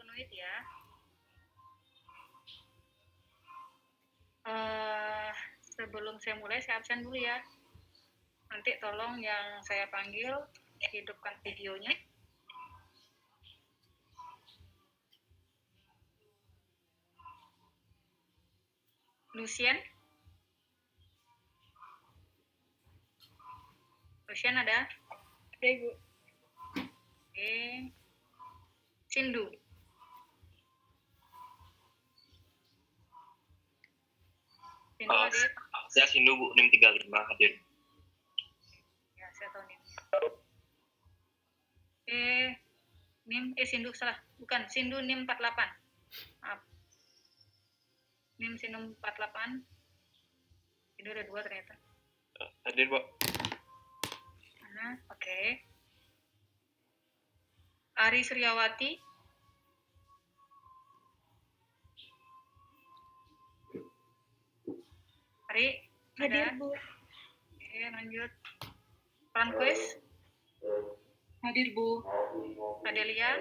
penuh itu ya. Sebelum saya mulai, saya absen dulu ya. Nanti tolong yang saya panggil hidupkan videonya. Lucien? Lucien ada? Ada, Ibu. Oke. Sindu? Sindu hadir? Saya Sindu, Bu, NIM 35 hadir. Ya, saya tahu NIM. NIM, Sindu salah. Bukan, Sindu NIM 48. Maaf. NIM Sindu 48. Sindu ada 2 ternyata. Hadir, Bu. Oke. Ari Suryawati? Ari? Hadir, ada? Bu. Oke, lanjut. Franquis? Hadir, Bu. Adelia?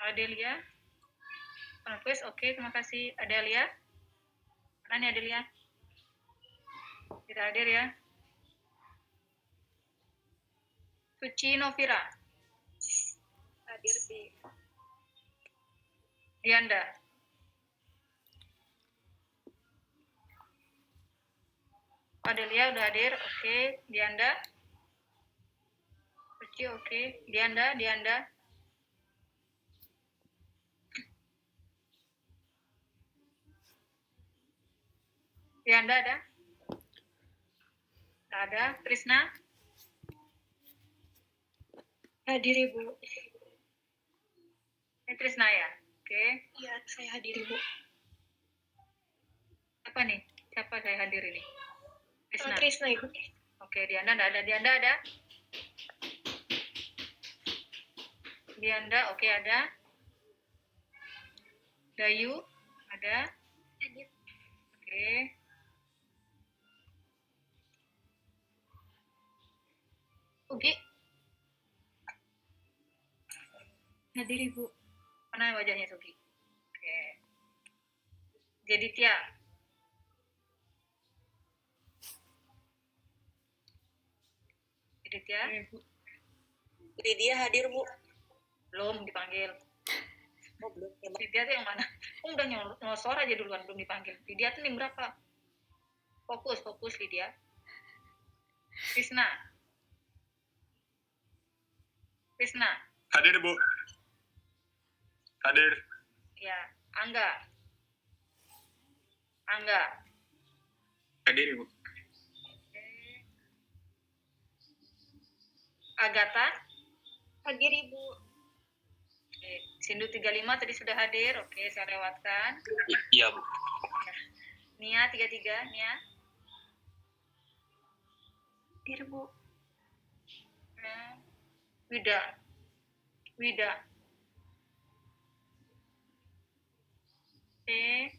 Adelia? Franquis, oke, terima kasih. Adelia? Mana nih Adelia? Tidak hadir ya. Suci Novira? Hadir, Bi. Dianda? Adelia udah hadir, oke. Dianda? Suci, oke. Dianda? Dianda ada? Tak ada. Trisna? Hadir, Ibu. Ini Trisna ya? Oke. Iya, saya hadir, Ibu. Apa nih? Siapa saya hadir ini? Trisna. Trisna, Ibu. Oke, Dianda enggak ada. Dianda ada? Dianda, oke ada. Dayu, ada? Hadir. Oke. Ugi? Hadir, Ibu. Mana wajahnya Sugi? Oke. Jadi Tia? Jadi Tia? Lydia hadir, Bu. Belum dipanggil. Oh, belum. Ya, Bu. Lydia tuh yang mana? Udah nyosor aja duluan, belum dipanggil. Lydia tuh NIM berapa? Fokus Lydia. Krisna? Hadir, Bu. Hadir. Ya. Angga? Hadir, Ibu. Agatha? Hadir, Ibu. Oke. Sindu 35 tadi sudah hadir. Oke, saya lewatkan. Iya, Bu. Nia 33, Nia? Hadir, Bu. Wida. Oke.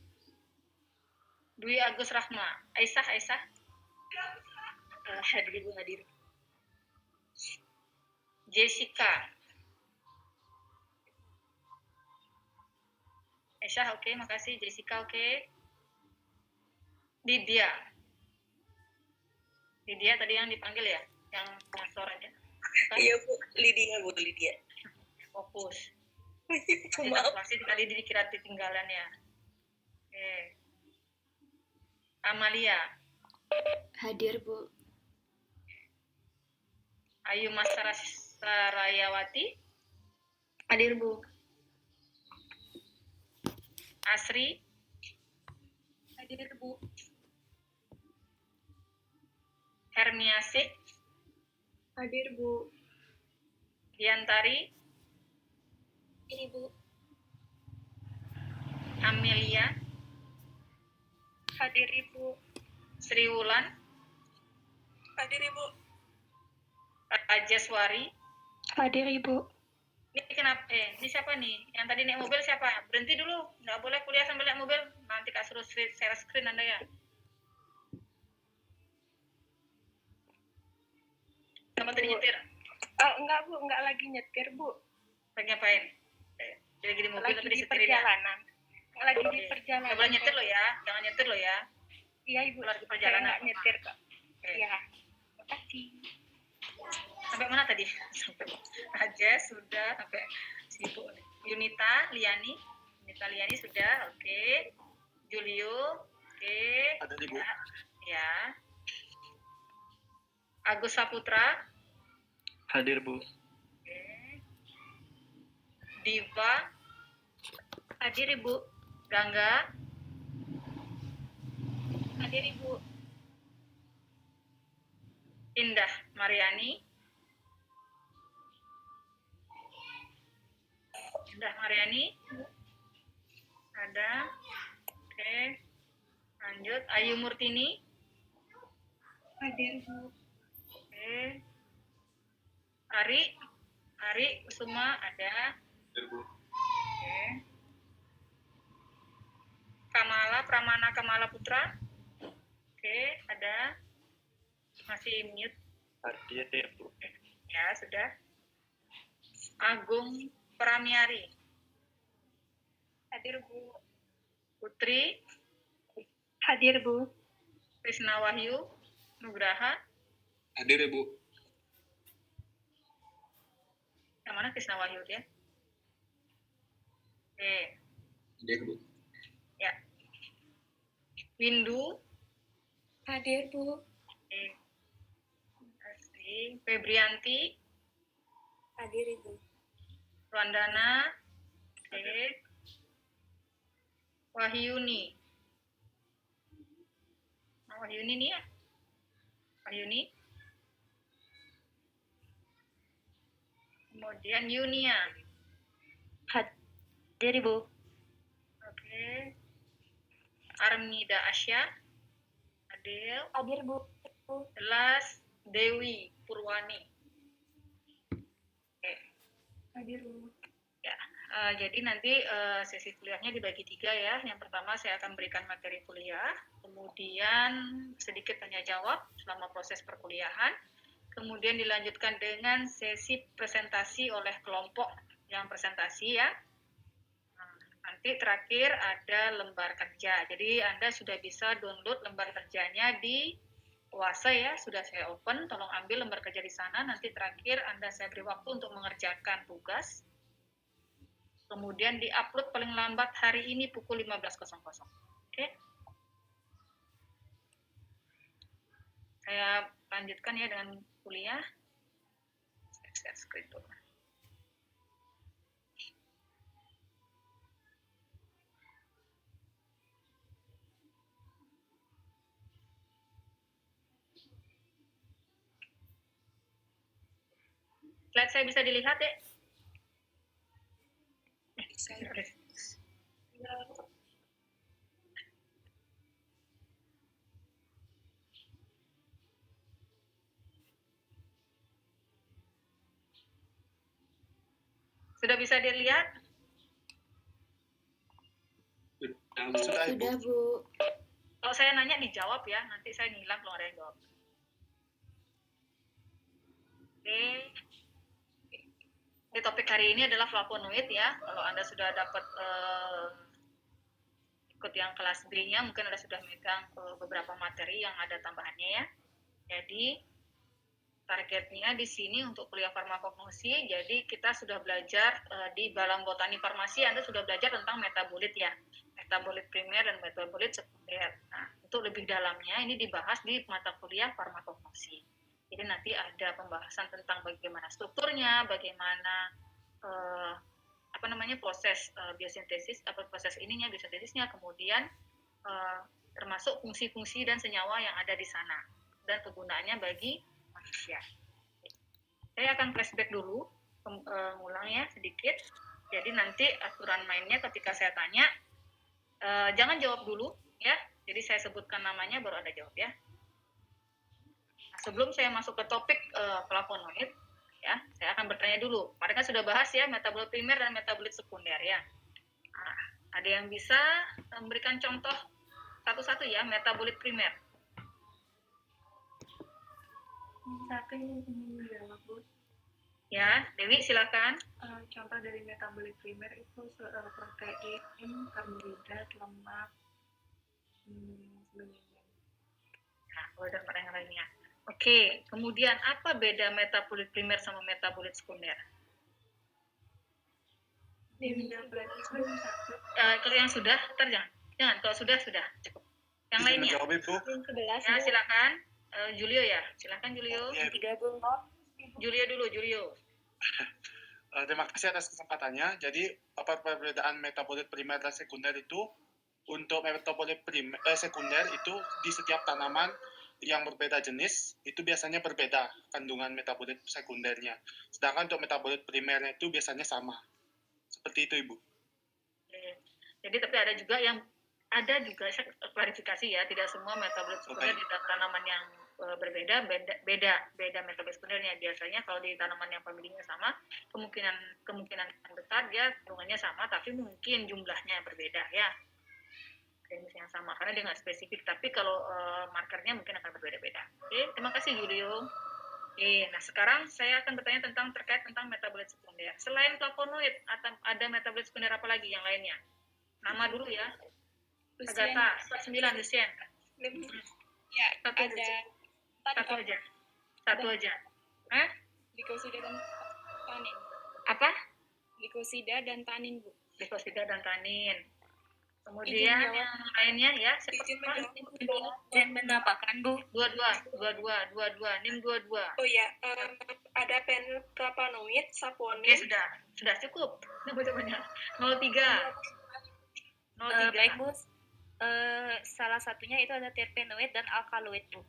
Dwi Agus Rahma. Aisyah. Hadir, Ibu, hadir. Jessica. Aisyah, oke, makasih. Jessica, oke. Lydia tadi yang dipanggil ya? Yang ngasor aja? Bukan? Iya, Bu. Lydia. Fokus. Maaf. Pasti tadi dikira ketinggalan ya. Oke. Amalia. Hadir, Bu. Ayu Mas Sarayawati. Hadir, Bu. Asri. Hadir, Bu. Hermiasik. Hadir, Bu. Diantari. Ini, Bu. Amelia. Hadir, Ibu. Sri Wulan. Hadir, Ibu. Rajeswari. Hadir, Ibu. Ini kenapa? Ini siapa nih? Yang tadi naik mobil siapa? Berhenti dulu. Nggak boleh kuliah sambil naik mobil. Nanti Kak suruh share screen Anda ya. Selamat nyetir. Oh, enggak Bu, enggak lagi nyetir Bu. Lagi ngapain? Lagi di mobil Lagi tapi di disetirin ya? perjalanan. Lagi di Oke. perjalanan. Nggak boleh nyetir lo ya, jangan nyetir lo ya. Iya Ibu, Lagi saya perjalanan. nggak nyetir kok. Oke. Iya, makasih. Sampai mana tadi? Sampai aja sudah, sampai sibuk. Yunita Liani sudah, oke. Julio, oke. Ada di Bu. Ya. Agus Saputra, Hadir Bu. oke. Diva, Hadir Ibu. Gangga, Hadir Ibu. Indah Mariani, ada, oke. Lanjut, Ayu Murtini, Hadir Bu. oke. Ari Kusuma ada, Hadir Bu. oke. Kamala Putra, oke, ada, masih mute, Hadir Bu. ya sudah. Agung Pramiari, Hadir Bu. Putri, Hadir Bu. Krisna Wahyu Nugraha, Hadir Bu. yang mana Krisna Wahyu dia? Oke, Hadir Bu. ya. Windu, Hadir Bu. oke. Kasih. Febrianti, Hadir Ibu. Wandana, oke. Wahyuni. Nah, Wahyuni nih ya. Wahyuni. Kemudian Yunia. Hadir Ibu. Oke. Armida Asya. Adil. Hadir Bu. Jelas. Dewi Purwani. Oke. Hadir Bu. Ya, jadi nanti sesi kuliahnya dibagi 3 ya. Yang pertama saya akan berikan materi kuliah, kemudian sedikit tanya jawab selama proses perkuliahan, kemudian dilanjutkan dengan sesi presentasi oleh kelompok yang presentasi ya. Nah, nanti terakhir ada lembar kerja. Jadi Anda sudah bisa download lembar kerjanya di Puasa ya, sudah saya open, tolong ambil lembar kerja di sana. Nanti terakhir saya beri waktu untuk mengerjakan tugas. Kemudian di-upload paling lambat hari ini pukul 15.00. Oke. Saya lanjutkan ya dengan kuliah. Share screen dulu. Slide saya bisa dilihat ya? Sudah bisa dilihat? Sudah Bu. Kalau saya nanya dijawab ya, nanti saya ngilang kalau ada yang jawab. Oke. Di topik hari ini adalah flavonoid ya. Kalau Anda sudah dapat ikut yang kelas B-nya, mungkin Anda sudah megang beberapa materi yang ada tambahannya ya. Jadi targetnya di sini untuk kuliah farmakognosi, jadi kita sudah belajar di Balam Botani Farmasi, Anda sudah belajar tentang metabolit ya, metabolit primer dan metabolit sekunder. Nah, untuk lebih dalamnya ini dibahas di mata kuliah farmakognosi. Jadi nanti ada pembahasan tentang bagaimana strukturnya, bagaimana proses biosintesis, proses biosintesisnya, kemudian termasuk fungsi-fungsi dan senyawa yang ada di sana dan kegunaannya bagi manusia. Saya akan flashback dulu, ngulang ya sedikit. Jadi nanti aturan mainnya ketika saya tanya, jangan jawab dulu ya. Jadi saya sebutkan namanya baru Anda jawab ya. Nah, sebelum saya masuk ke topik flavonoid, ya, saya akan bertanya dulu. Mereka sudah bahas ya metabolit primer dan metabolit sekunder ya. Nah, ada yang bisa memberikan contoh satu-satu ya metabolit primer? Aku ingin menjawab, Bu. Ya, Dewi silakan. Contoh dari metabolit primer itu protein, karbohidrat, lemak, sebagainya. Nah, udah yang lainnya. Oke, kemudian apa beda metabolit primer sama metabolit sekunder? Kalau yang sudah, jangan. Kalau sudah cukup. Yang Bisa lainnya. menjawab itu. Ya, silakan. Julio ya, silakan Julio. Iya, Tiga, Bu. Julio dulu, Julio. Terima kasih atas kesempatannya. Jadi, apa perbedaan metabolit primer dan sekunder itu? Untuk metabolit sekunder itu di setiap tanaman yang berbeda jenis, itu biasanya berbeda kandungan metabolit sekundernya. Sedangkan untuk metabolit primernya itu biasanya sama. Seperti itu, Ibu. Jadi, tapi ada juga saya klarifikasi ya, tidak semua metabolit sekunder di tanaman yang berbeda, beda metabolit sekundernya. Biasanya kalau di tanaman yang familinya sama, kemungkinan besar dia kandungannya sama, tapi mungkin jumlahnya berbeda ya. Jenis yang sama, karena dia nggak spesifik, tapi kalau markernya mungkin akan berbeda-beda. Oke, terima kasih Julio. Nah sekarang saya akan bertanya terkait tentang metabolit sekunder. Selain flavonoid, ada metabolit sekunder apa lagi yang lainnya? Nama dulu ya. Agatha, 9, Lucien. Ya, ada satu aja. Glikosida dan tanin. Apa? Glikosida dan tanin, Bu. Glikosida dan tanin. Kemudian yang lainnya ya, Dan menapakan, Bu. Dua. NIM 22. Oh ya, ada pentaflavonoid, saponin. Oke, sudah cukup. Banyak. 03. Baik, Bu. Salah satunya itu ada terpenoid dan alkaloid, Bu.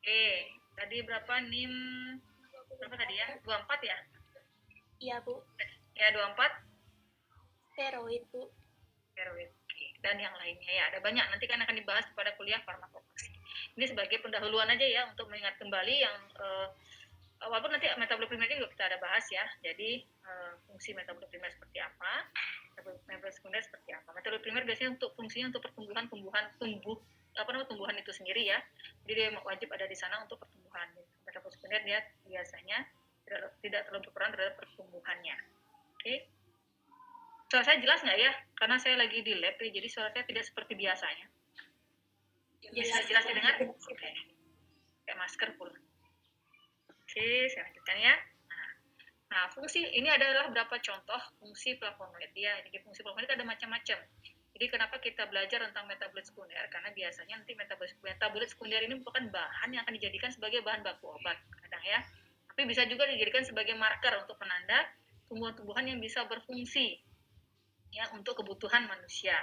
Oke, tadi berapa NIM? Berapa tadi ya? 24 ya? Iya, Bu. Ya, 24. Steroid, Bu. Steroid. Dan yang lainnya ya, ada banyak. Nanti kan akan dibahas pada kuliah farmakologi. Ini sebagai pendahuluan aja ya, untuk mengingat kembali yang walaupun nanti metabolit primer juga kita ada bahas ya. Jadi fungsi metabolit primer seperti apa, metabolit sekunder seperti apa. Metabolit primer biasanya fungsinya untuk pertumbuhan tumbuhan itu sendiri ya. Jadi dia wajib ada di sana untuk pertumbuhan. Metabolit sekunder dia biasanya tidak terlalu berperan terhadap pertumbuhannya. Oke. Suara saya jelas nggak ya? Karena saya lagi di lab, jadi suara saya tidak seperti biasanya. Bisa jelas didengar? Oke. Kayak masker pula. Oke, saya lanjutkan ya. Nah, fungsi ini adalah beberapa contoh fungsi flavonoid ya. Jadi fungsi flavonoid ada macam-macam. Jadi kenapa kita belajar tentang metabolit sekunder? Karena biasanya nanti metabolit sekunder ini merupakan bahan yang akan dijadikan sebagai bahan baku obat, kadang ya. Tapi bisa juga dijadikan sebagai marker untuk penanda tumbuhan-tumbuhan yang bisa berfungsi ya untuk kebutuhan manusia.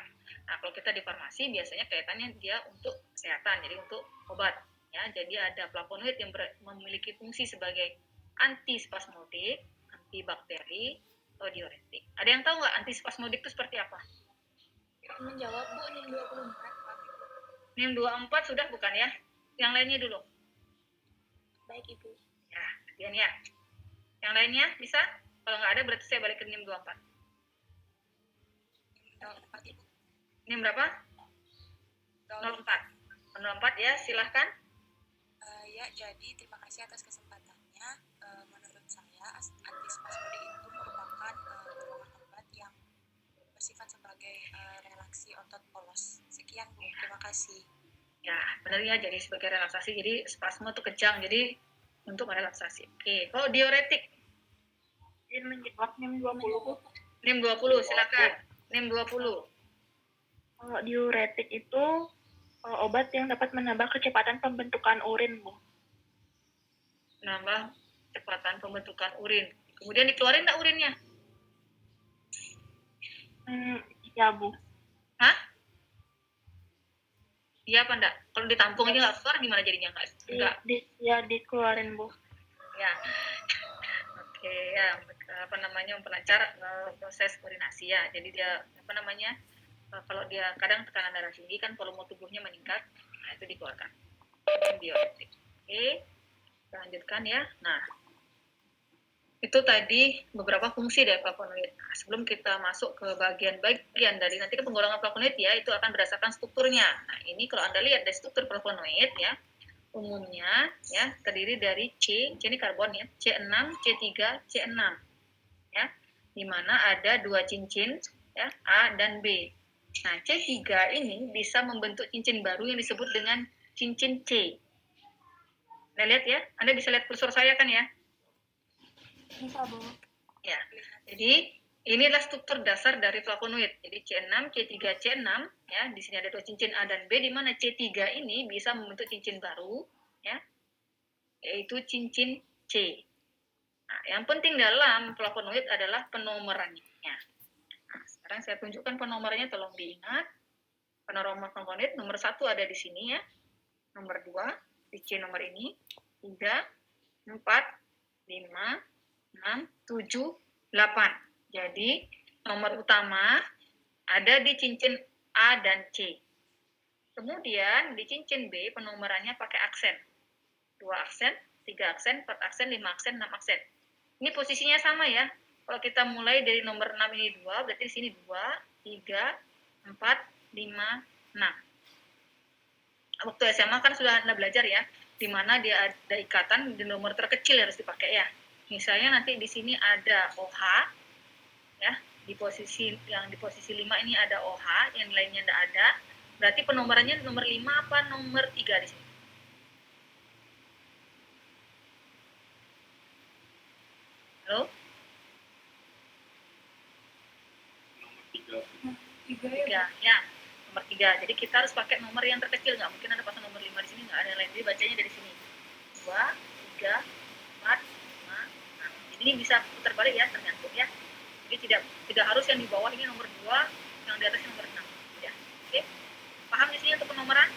Nah, kalau kita di farmasi biasanya kaitannya dia untuk kesehatan, jadi untuk obat ya. Jadi ada flavonoid yang memiliki fungsi sebagai antispasmodik, antibakteri, atau diuretik. Ada yang tahu nggak antispasmodik itu seperti apa? Menjawab, Bu, NIM 24. NIM 24 sudah bukan ya? Yang lainnya dulu. Baik, Ibu. Ya, kemudian ya. Yang lainnya bisa? Kalau nggak ada berarti saya balik ke NIM 24. NIM berapa? 04 ya, silahkan. Ya, jadi terima kasih atas kesempatannya. Menurut saya, antispasmodik itu merupakan golongan obat yang bersifat sebagai relaksi otot polos. Sekian, Bu. Terima kasih. Ya, benar ya. Jadi sebagai relaksasi, jadi spasme itu kejang, jadi untuk merelaksasi. Oke, kalau diuretik? Izin menjawab NIM 20. NIM 20, silakan. NIM 20. Kalau diuretik itu obat yang dapat menambah kecepatan pembentukan urin, Bu. Menambah kecepatan pembentukan urin. Kemudian dikeluarin nggak urinnya? Ya, Bu. Hah? Iya apa enggak? Kalau ditampung aja nggak keluar, gimana jadinya? Enggak. Dikeluarin, Bu. Ya. Oke, ya. Memperlancar proses urinasi ya. Jadi dia kalau dia kadang tekanan darah tinggi kan volume tubuhnya meningkat, nah itu dikeluarkan. Diuretik. Oke, kita lanjutkan ya. Nah, itu tadi beberapa fungsi dari flavonoid. Nah, sebelum kita masuk ke bagian-bagian dari nanti ke penggolongan flavonoid ya, itu akan berdasarkan strukturnya. Nah, ini kalau Anda lihat dari struktur flavonoid ya, umumnya ya terdiri dari C ini karbon ya, C6, C3, C6 ya. Di mana ada 2 cincin ya, A dan B. Nah, C3 ini bisa membentuk cincin baru yang disebut dengan cincin C. Anda lihat ya, Anda bisa lihat kursor saya kan ya? Bisa, Bu. Ya. Jadi inilah struktur dasar dari flavonoid. Jadi C6, C3, C6 ya, di sini ada 2 cincin A dan B di mana C3 ini bisa membentuk cincin baru ya, yaitu cincin C. Nah, yang penting dalam flavonoid adalah penomorannya. Nah, sekarang saya tunjukkan penomorannya, tolong diingat. Penomoran flavonoid nomor 1 ada di sini ya. Nomor 2 di C nomor ini, 3, 4, 5, 6, 7, 8. Jadi nomor utama ada di cincin A dan C. Kemudian di cincin B penomorannya pakai aksen. 2 aksen, 3 aksen, 4 aksen, 5 aksen, 6 aksen. Ini posisinya sama ya. Kalau kita mulai dari nomor 6 ini 2, berarti di sini 2, 3, 4, 5, 6. Waktu SMA kan sudah Anda belajar ya, di mana dia ada ikatan di nomor terkecil harus dipakai ya. Misalnya nanti di sini ada OH, ya, di posisi 5 ini ada OH, yang lainnya tidak ada. Berarti penomorannya nomor 5 apa nomor 3 di sini? Halo? Nomor 3. 3 ya, nomor 3. Jadi kita harus pakai nomor yang terkecil, nggak mungkin ada pasang nomor 5 di sini, nggak ada yang lain. Jadi bacanya dari sini. 2, 3, 4, 5, 6. Jadi ini bisa putar balik ya, tergantung ya. Jadi tidak harus yang di bawah ini nomor 2, yang di atas nomor 6. Ya. Oke. Paham di sini untuk penomoran?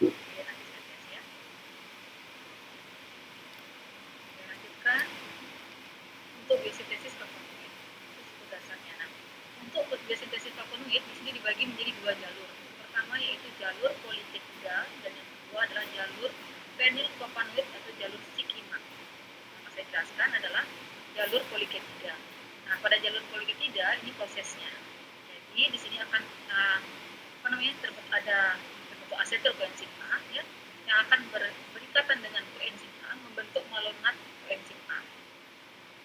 Oke, nanti saya tes ya. Kita lanjutkan untuk biosintesis flavonoid. Itu dasarnya. Nah, untuk biosintesis flavonoid di sini dibagi menjadi 2 jalur. Pertama yaitu jalur polipeptida dan yang kedua adalah jalur fenilpropanoid atau jalur sikimat. Yang saya jelaskan adalah jalur polikeptida. Nah, pada jalur polikeptida ini prosesnya. Jadi di sini akan terbentuk asetil koenzim A ya, yang akan berikatan dengan koenzim A membentuk malonat koenzim A.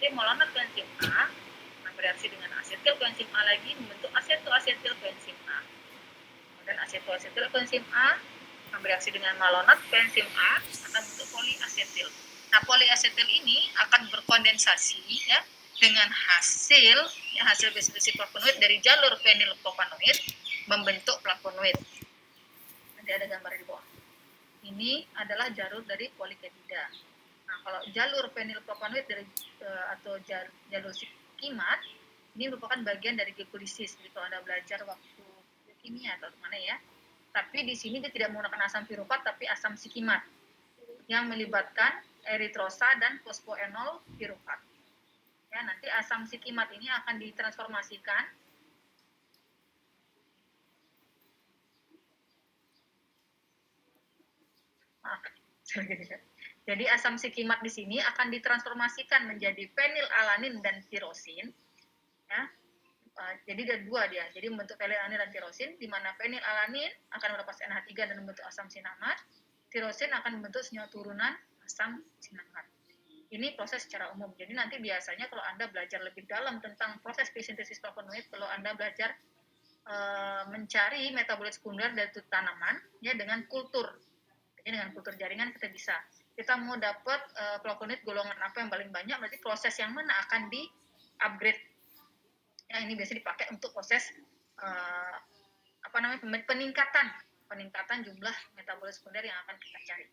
Jadi malonat koenzim A bereaksi dengan asetil koenzim A lagi membentuk asetoasetil koenzim A. Dan asetoasetil koenzim A bereaksi dengan malonat koenzim A akan membentuk poliasetil. Nah, poliasetil ini akan berkondensasi ya dengan hasil biosintesis flavonoid dari jalur fenilpropanoid membentuk flavonoid. Nanti ada gambar di bawah. Ini adalah jalur dari polikeptida. Nah, kalau jalur fenilpropanoid dari atau jalur sikimat ini merupakan bagian dari glikolisis. Jadi kalau Anda belajar waktu kimia atau mana ya. Tapi di sini dia tidak menggunakan asam piruvat tapi asam sikimat yang melibatkan eritrosa dan fosfoenol piruvat. Ya, nanti asam sikimat ini akan ditransformasikan jadi asam sikimat di sini akan ditransformasikan menjadi fenilalanin dan tirosin. Ya. Jadi ada 2 dia. Jadi membentuk fenilalanin dan tirosin, di mana fenilalanin akan melepas NH3 dan membentuk asam sinamat. Tirosin akan membentuk senyawa turunan asam sinamat. Ini proses secara umum. Jadi nanti biasanya kalau Anda belajar lebih dalam tentang proses biosintesis flavonoid, kalau Anda belajar mencari metabolit sekunder dari tanaman ya dengan kultur. Jadi dengan kultur jaringan kita mau dapat flavonoid golongan apa yang paling banyak, berarti proses yang mana akan di-upgrade. Ya, ini biasanya dipakai untuk proses peningkatan jumlah metabolit sekunder yang akan kita cari.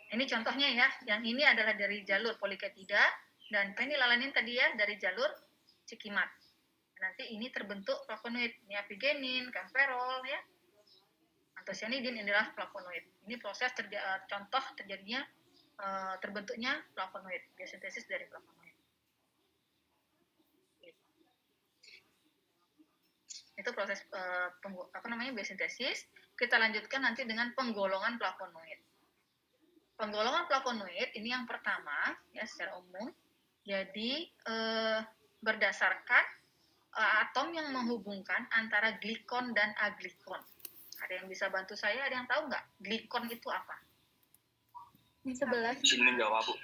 Ini contohnya ya, yang ini adalah dari jalur polikeptida dan fenilalanin tadi ya dari jalur sikimat. Nanti ini terbentuk flavonoid, ini apigenin, camferol ya. Antosianidin inilah flavonoid. Ini proses contoh terjadinya terbentuknya flavonoid, biosintesis dari flavonoid. Itu proses biosintesis. Kita lanjutkan nanti dengan penggolongan flavonoid. Penggolongan flavonoid ini yang pertama ya secara umum. Jadi berdasarkan atom yang menghubungkan antara glikon dan aglikon. Ada yang bisa bantu saya? Ada yang tahu nggak? Glikon itu apa? 11. Izin menjawab, Bu.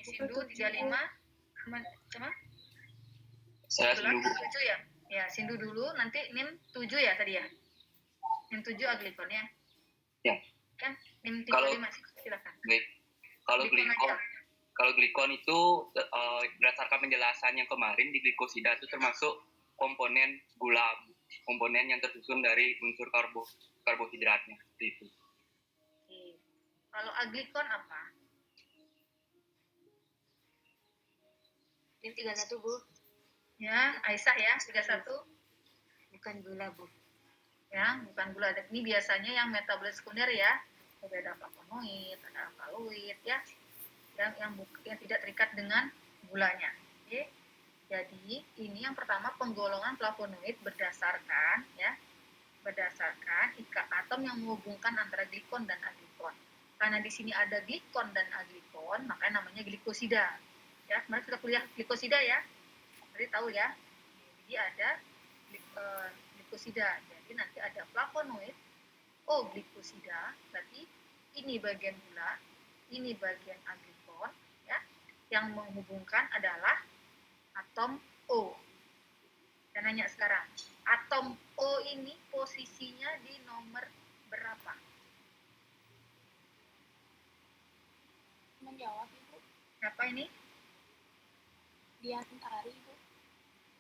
Sindu 35. Sama? Saya Sindu, Bu. 7 ya? Ya, Sindu dulu, nanti NIM 7 ya tadi ya? NIM 7 aglikon ya? Ya. Kan? NIM 35, silakan. Baik. Kalau Glikon glikon itu berdasarkan penjelasan yang kemarin di glikosida itu termasuk komponen gula, komponen yang tersusun dari unsur karbohidratnya seperti itu. Oke. Kalau aglikon apa? NIM 31, Bu. Ya, Aisyah ya, 31. Bukan gula, Bu. Ya, bukan gula. Ini biasanya yang metabolit sekunder ya. Ada flavonoid, ada alkaloid ya. Yang tidak terikat dengan gulanya. Oke. Jadi, ini yang pertama penggolongan flavonoid berdasarkan atom yang menghubungkan antara glikon dan aglikon. Karena di sini ada glikon dan aglikon, makanya namanya glikosida. Ya, kemarin sudah kuliah glikosida ya. Jadi tahu ya. Jadi ada glikosida. Jadi nanti ada flavonoid, glikosida. Berarti ini bagian gula, ini bagian aglikon, ya. Yang menghubungkan adalah atom O. Saya nanya sekarang, atom O ini posisinya di nomor berapa? Menjawab, Ibu. Apa ini? Diantari, Ibu.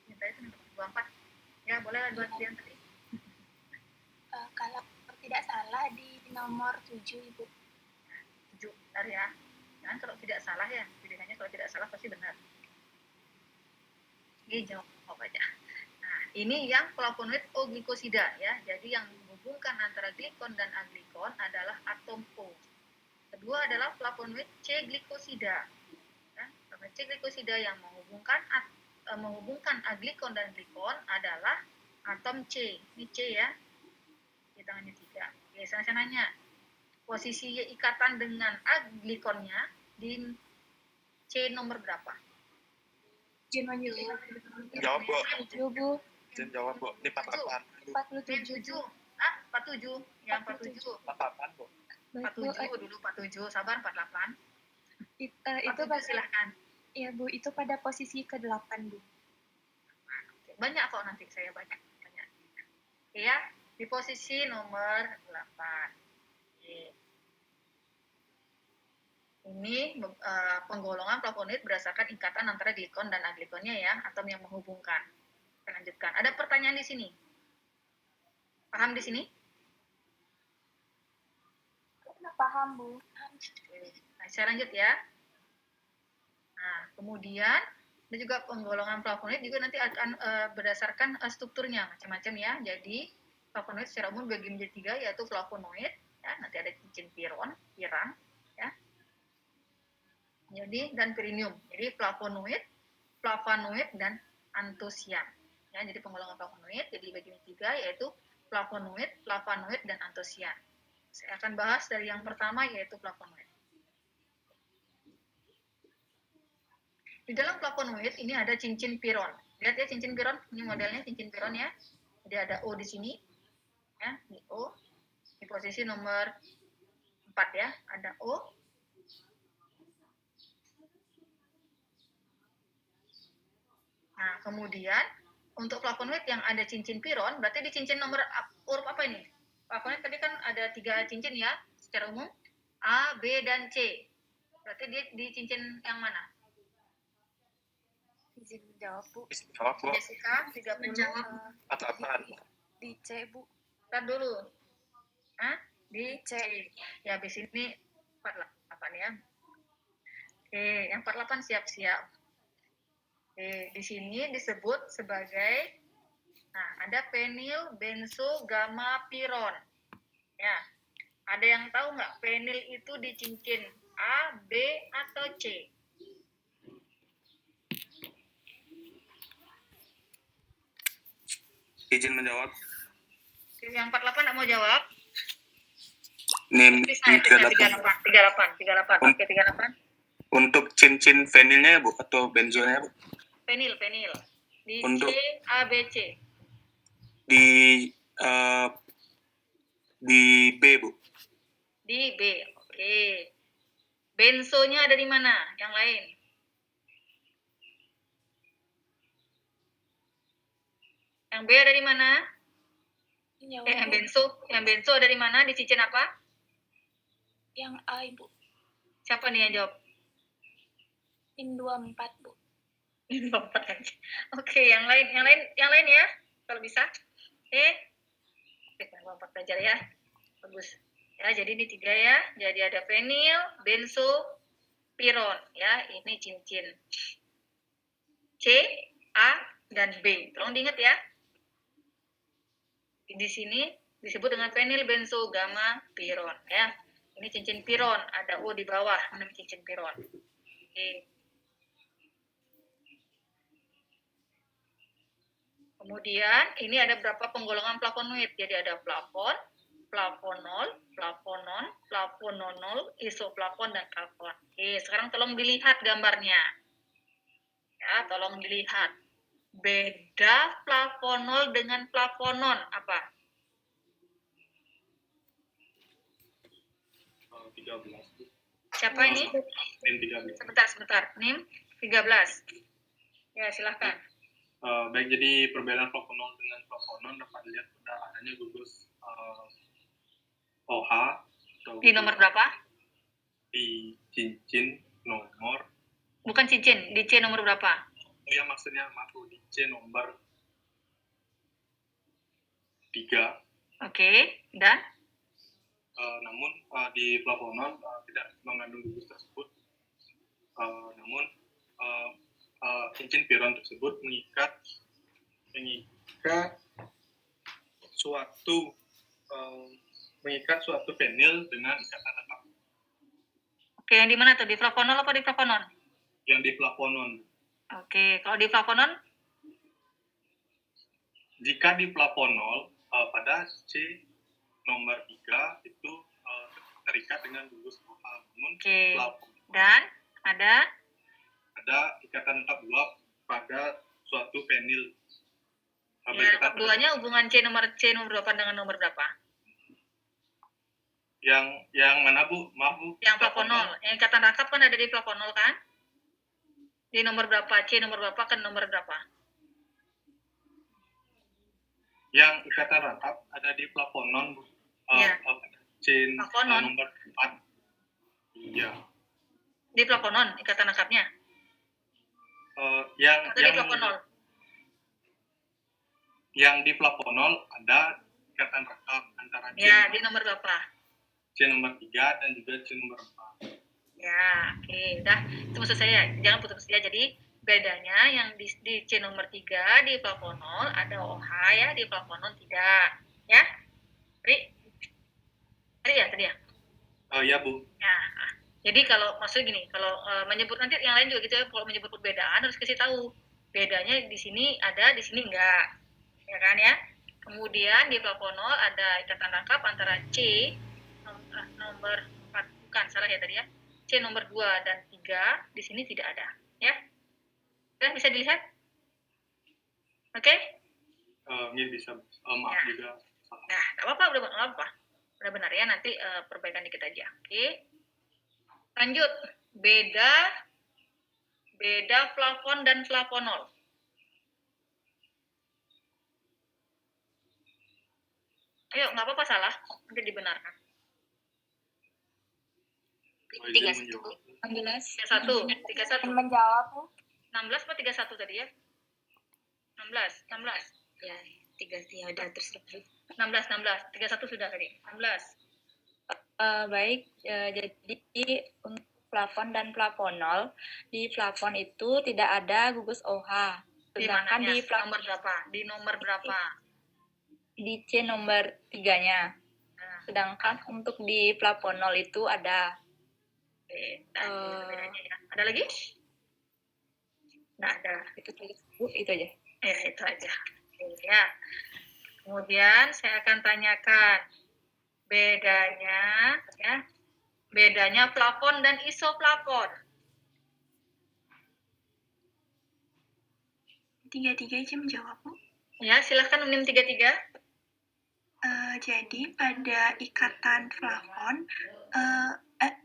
Minta itu nomor 24. Ya, boleh buat kalian tadi. Kalau tidak salah di nomor 7, Ibu. 7, bentar ya. Jangan kalau tidak salah ya, pilihannya kalau tidak salah pasti benar. Ini jawab aja. Nah, ini yang flavonoid O-glikosida ya. Jadi yang menghubungkan antara glikon dan aglikon adalah atom O. Kedua adalah flavonoid C-glikosida. Ya, C-glikosida yang menghubungkan aglikon dan glikon adalah atom C. Ini C ya. Di tangannya 3. Oke, saya nanya. Posisi ikatan dengan aglikonnya di C nomor berapa? Jawab, Bu. 7, Bu. Izin jawab, Bu. Di 48. 47. 47. Yang 47. 48, Bu. 47 dulu, 47. Sabar, 48. Itu 47, silahkan. ya, Bu, itu pada posisi ke-8, Bu. Banyak kok nanti saya banyak. Ya, di posisi nomor 8. Oke. Ini penggolongan flavonoid berdasarkan ikatan antara glikon dan aglikonnya ya, atom yang menghubungkan. Kita lanjutkan. Ada pertanyaan di sini? Paham di sini? Paham, Bu. Nah, saya lanjut ya. Nah, kemudian ada juga penggolongan flavonoid juga nanti akan berdasarkan strukturnya macam-macam ya. Jadi flavonoid secara umum bagi menjadi 3 yaitu flavonoid ya, nanti ada cincin pirang ya. Jadi dan pirinium. Jadi flavonoid, dan antosian. Ya, jadi penggolongan flavonoid jadi bagi 3 yaitu flavonoid, dan antosian. Saya akan bahas dari yang pertama yaitu flavonoid. Di dalam flavonoid ini ada cincin piron. Lihat ya cincin piron, ini modelnya cincin piron ya. Jadi ada O di sini. Ya, di O. Di posisi nomor 4 ya, ada O. Nah, kemudian untuk flavonoid yang ada cincin piron, berarti di cincin nomor huruf apa ini? Flavonoid tadi kan ada 3 cincin ya, secara umum. A, B, dan C. Berarti dia di cincin yang mana? Izin menjawab, Bu. Izin jawab, Bu. Jessica, 30. 48. Di C, Bu. Ntar dulu. Di C. Ya, habis ini 48 ya. Oke, yang 48 siap-siap. Oke, di sini disebut sebagai, ada penil benzogammapiron. Ya, ada yang tahu nggak penil itu di cincin A, B, atau C? Izin menjawab. Yang 48 nggak mau jawab? NIM 38. 38. Oke, 38. Untuk cincin vanilnya, Bu, atau benzonya, Bu? Penil. Di Untuk C, A, B, C. di di B, Bu. Di B, oke. Benzonya ada di mana? Yang lain. Yang B ada di mana? Yang benzo ada di mana? Di cincin apa? Yang A, Ibu. Siapa nih yang jawab? Min 24, Bu. Min 24 aja. Oke, yang lain ya, kalau bisa. Oke, 24 belajar ya. Bagus. Ya, jadi ini 3 ya. Jadi ada fenil, benzo, piron ya. Ini cincin. C, A, dan B. Tolong diingat ya. Di sini disebut dengan fenil benzo gamma piron ya. Ini cincin piron, ada O di bawah, namanya cincin piron. Oke. Kemudian ini ada berapa penggolongan flavonoid. Jadi ada flavon, flavonol, flavonon, flavononol, isoflavon, dan kafon. Oke, sekarang tolong dilihat gambarnya. Ya, tolong dilihat. Beda flavonol dengan flavonon apa? 13. Siapa ini? NIM 13. Sebentar. NIM 13. Ya, silahkan. Baik, jadi perbedaan flavonol dengan flavonon dapat dilihat pada adanya gugus OH atau Di nomor berapa? di cincin nomor. Bukan cincin, di C nomor berapa? Oh ya, maksudnya maaf, di C nomor 3. Oke, dan? Namun di flavonol tidak mengandung gugus tersebut. Namun cincin piron tersebut mengikat suatu fenil dengan ikatan tetap. Oke, yang di mana tuh? Di flavonol apa di flavonon? Yang di flavonon. Oke, kalau di flavonon? Jika di flavonol pada C nomor 3 itu terikat dengan gugus OH. Namun Oke. flavonol Dan ada ikatan tetap dua pada suatu fenil. ya, keduanya hubungan C nomor berapa dengan nomor berapa? Yang mana, Bu? Maaf, Bu. Yang flavonol. Yang ikatan rangkap kan ada di flavonol kan? Di nomor berapa? C nomor berapa ke nomor berapa? Yang ikatan rangkap ada di flavonon, Bu. Iya. C Flavonon. nomor 4. Iya. Di flavonon ikatan rangkapnya? Yang Atau di flavonol? Yang di flavonol ada ikatan rangkap antara Ya, di nomor berapa? C nomor 3 dan juga C nomor 4. Ya, oke. Udah, itu maksud saya. Jangan putus ya. Jadi, bedanya yang di C nomor 3 di flavonol ada OH ya, di flavonol tidak. Ya? Tadi ya? Ya, Bu. Ya. Jadi kalau maksudnya gini, kalau menyebut nanti yang lain juga gitu ya, kalau menyebut perbedaan harus kasih tahu. Bedanya di sini ada, di sini enggak. Ya kan ya? Kemudian di flavonol ada ikatan rangkap antara C nomor 4, bukan, salah ya tadi ya. C nomor 2 dan 3 di sini tidak ada, ya. Oke, bisa dilihat? Oke? Ini bisa maaf Ya. juga. Nah, enggak apa-apa, udah apa-apa. Udah benar ya, nanti perbaikan dikit aja. Oke. Lanjut. Beda flavon dan flavonol. Ayo, nggak apa-apa salah, nanti dibenarkan. 31, Bu. 31. Menjawab, Bu. 16 apa 31 tadi ya? 16. Ya, 3 udah terserah. 16. 31 sudah tadi. 16. Baik, jadi untuk flavon dan flavonol, di flavon itu tidak ada gugus OH. Di Sedangkan mananya? di Nomor berapa? Di nomor berapa? di C nomor 3-nya. Nah, Sedangkan untuk di flavonol itu ada. oke. Nah, itu bedanya ya. Ada lagi? Nggak ada. Itu aja. Ya, itu aja. Oke, ya. Kemudian saya akan tanyakan bedanya flavon dan isoflavon. 33 izin menjawab, Bu. Ya, silahkan NIM 33. Jadi pada ikatan plafon,